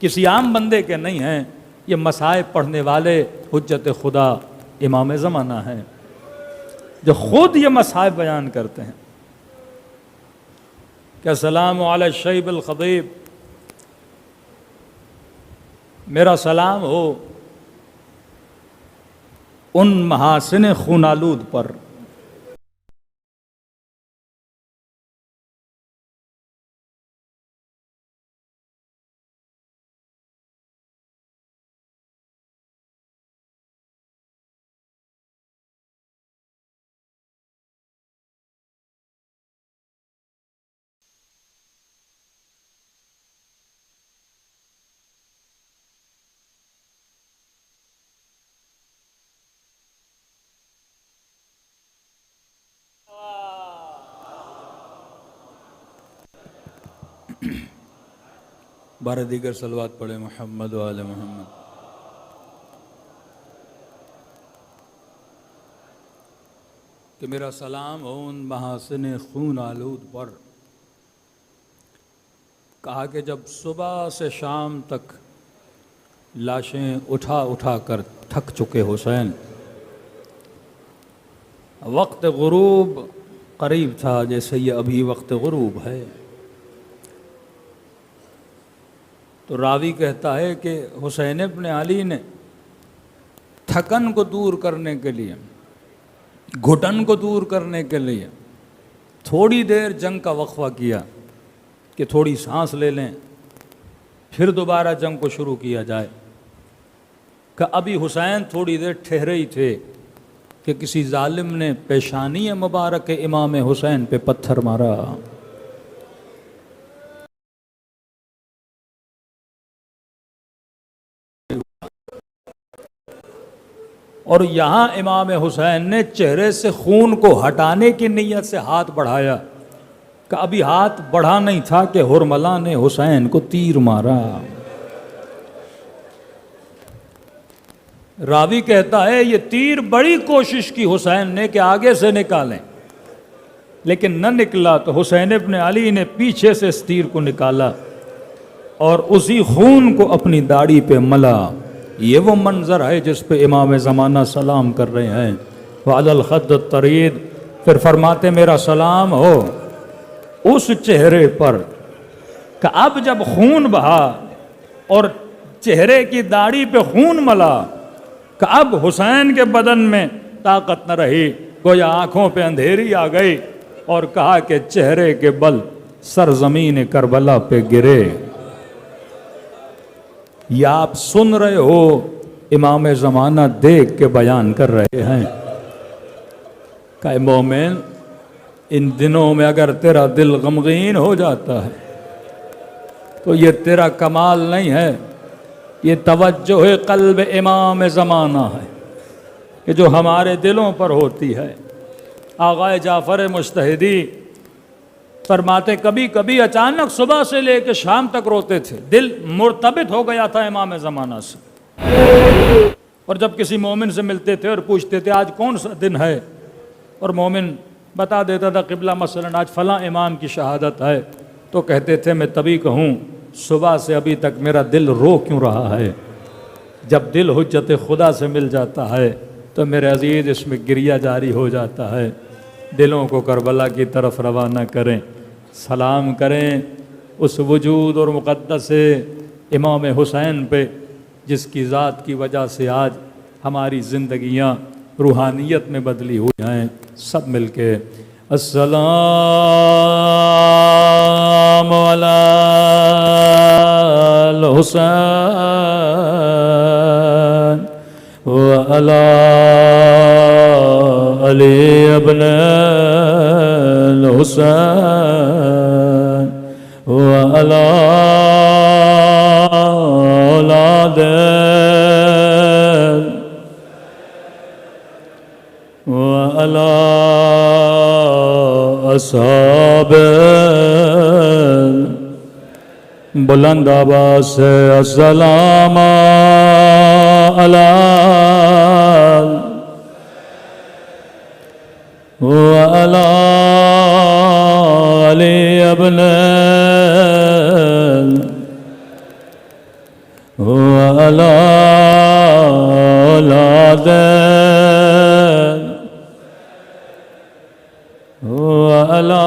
Speaker 1: کسی عام بندے کے نہیں ہیں، یہ مصائب پڑھنے والے حجت خدا امام زمانہ ہیں، جو خود یہ مصائب بیان کرتے ہیں کہ السلام علی الشیب الخضیب، میرا سلام ہو ان محاسن خون آلود پر۔ بارہ دیگر صلوات پڑھے محمد و آل محمد۔ کہ میرا سلام ہو ان محاسن خون آلود پر۔ کہا کہ جب صبح سے شام تک لاشیں اٹھا اٹھا کر تھک چکے حسین، وقت غروب قریب تھا جیسے یہ ابھی وقت غروب ہے، تو راوی کہتا ہے کہ حسین ابن علی نے تھکن کو دور کرنے کے لیے گھٹن کو دور کرنے کے لیے تھوڑی دیر جنگ کا وقفہ کیا کہ تھوڑی سانس لے لیں، پھر دوبارہ جنگ کو شروع کیا جائے۔ کہ ابھی حسین تھوڑی دیر ٹھہرے ہی تھے کہ کسی ظالم نے پیشانی مبارک امام حسین پہ پتھر مارا۔ اور یہاں امام حسین نے چہرے سے خون کو ہٹانے کی نیت سے ہاتھ بڑھایا کہ ابھی ہاتھ بڑھا نہیں تھا کہ حرملہ نے حسین کو تیر مارا۔ راوی کہتا ہے یہ تیر بڑی کوشش کی حسین نے کہ آگے سے نکالیں، لیکن نہ نکلا، تو حسین ابن علی نے پیچھے سے اس تیر کو نکالا اور اسی خون کو اپنی داڑھی پہ ملا۔ یہ وہ منظر ہے جس پہ امام زمانہ سلام کر رہے ہیں۔ وعلی الخد الطرید، پھر فرماتے میرا سلام ہو اس چہرے پر کہ اب جب خون بہا اور چہرے کی داڑھی پہ خون ملا کہ اب حسین کے بدن میں طاقت نہ رہی، گویا آنکھوں پہ اندھیری آ گئی، اور کہا کہ چہرے کے بل سرزمین کربلا پہ گرے۔ یا آپ سن رہے ہو امام زمانہ دیکھ کے بیان کر رہے ہیں کہ مومن ان دنوں میں اگر تیرا دل غمگین ہو جاتا ہے تو یہ تیرا کمال نہیں ہے، یہ توجہ قلب امام زمانہ ہے کہ جو ہمارے دلوں پر ہوتی ہے۔ آغا جعفر مجتہدی فرماتے کبھی کبھی اچانک صبح سے لے کے شام تک روتے تھے، دل مرتبط ہو گیا تھا امام زمانہ سے۔ اور جب کسی مومن سے ملتے تھے اور پوچھتے تھے آج کون سا دن ہے، اور مومن بتا دیتا تھا قبلہ مثلا آج فلاں امام کی شہادت ہے، تو کہتے تھے میں تبھی کہوں صبح سے ابھی تک میرا دل رو کیوں رہا ہے۔ جب دل حجت خدا سے مل جاتا ہے تو میرے عزیز اس میں گریہ جاری ہو جاتا ہے۔ دلوں کو کربلا کی طرف روانہ کریں، سلام کریں اس وجود اور مقدس امام حسین پہ جس کی ذات کی وجہ سے آج ہماری زندگیاں روحانیت میں بدلی ہوئی ہیں۔ سب مل کے السلام علی الحسین وعلی علی ابن الحسین وعلی اولاد وعلی اصحاب بلند آواز سے السلام علی وعلی علی ابن وعلی اولاد وعلی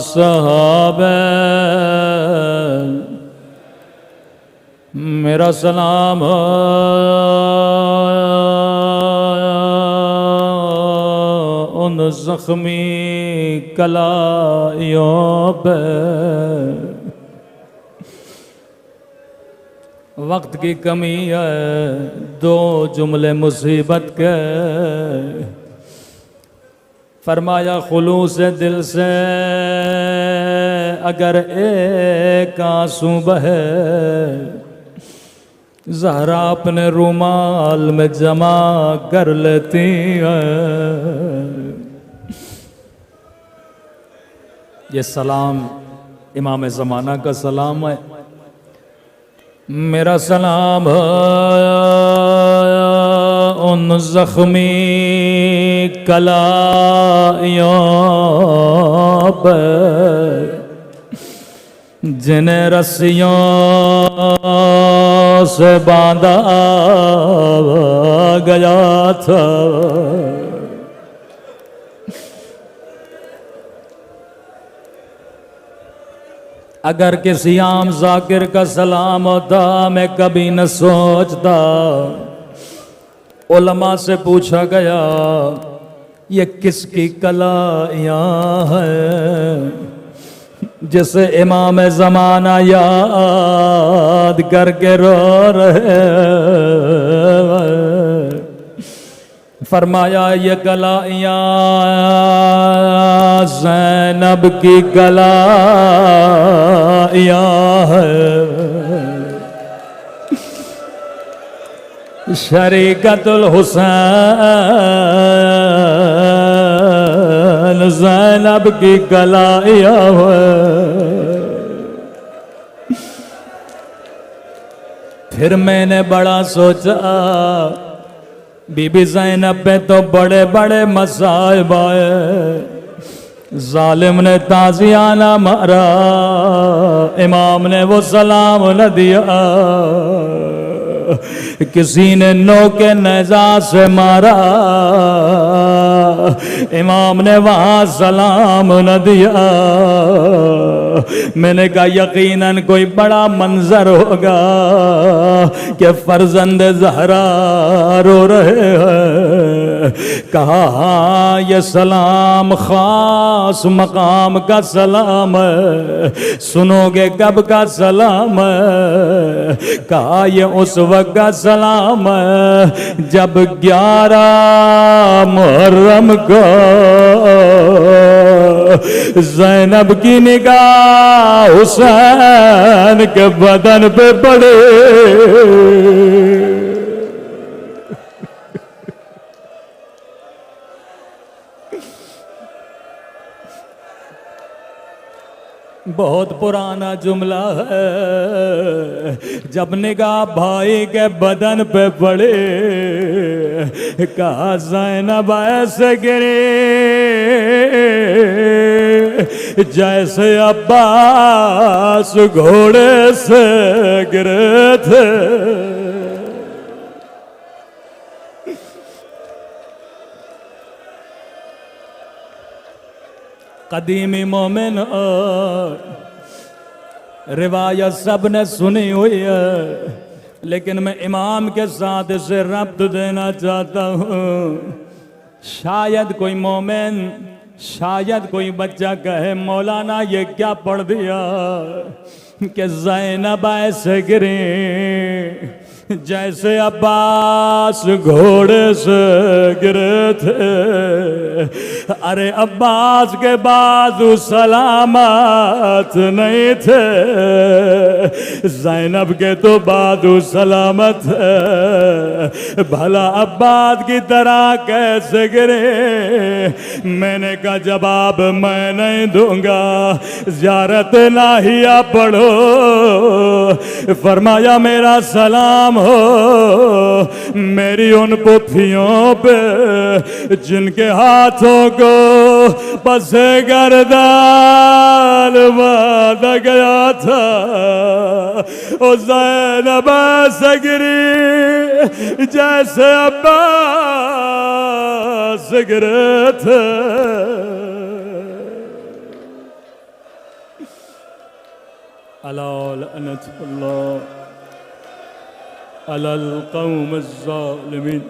Speaker 1: صحابہ۔ میرا سلام ان زخمی کلائیوں پہ۔ وقت کی کمی ہے، دو جملے مصیبت کے، فرمایا خلوص دل سے اگر ایک آنسو بہے زہرا اپنے رومال میں جمع کر لیتی ہے۔ یہ سلام امام زمانہ کا سلام ہے۔ میرا سلام ان زخمی کلائیوں پر جنہیں رسیوں سے باندھا گیا تھا۔ اگر کسی عام ذاکر کا سلام ہوتا میں کبھی نہ سوچتا علماء سے پوچھا گیا یہ کس کی کلائیاں ہے جسے امام زمانہ یاد کر کے رو رہے؟ فرمایا یہ کلائیاں زینب کی کلائیاں ہے، شریکت الحسین زینب کی کلائیاں ہے۔ پھر میں نے بڑا سوچا بی بی زینب پہ تو بڑے بڑے مصائب آئے، ظالم نے تازیانہ مارا، امام نے وہ سلام نہ دیا، کسی نے نوک نیزہ سے مارا، امام نے وہاں سلام نہ دیا۔ میں نے کہا یقیناً کوئی بڑا منظر ہوگا کہ فرزند زہرا رو رہے ہیں۔ کہا ہاں یہ سلام خاص مقام کا سلام ہے، سنو گے کب کا سلام ہے؟ کہا یہ اس وقت کا سلام ہے جب 11 محرم کو زینب کی نگاہ حسین کے بدن پہ پڑے۔ بہت پرانا جملہ ہے، جب نگاہ بھائی کے بدن پہ پڑے، کہا زینب ایسے گرے جیسے عباس گھوڑے سے گرے تھے۔ قدیمی مومن روایت سب نے سنی ہوئی ہے، لیکن میں امام کے ساتھ اسے ربط دینا چاہتا ہوں۔ شاید کوئی مومن، شاید کوئی بچہ کہے مولانا یہ کیا پڑھ دیا کہ زینب ایسے گریں جیسے عباس گھوڑے سے گرے تھے۔ ارے عباس کے بازو سلامت نہیں تھے، زینب کے تو بازو سلامت ہے، بھلا عباس کی طرح کیسے گرے؟ میں نے کہا جواب میں نہیں دوں گا، زیارت الہیہ پڑھو۔ فرمایا میرا سلام ہو میری ان پتھیوں پہ جن کے ہاتھوں کو پس گردان باندھا گیا تھا۔ او زینب ایسے گری جیسے عباس گرے تھے۔ الا لعنت اللہ علی القوم الظالمین۔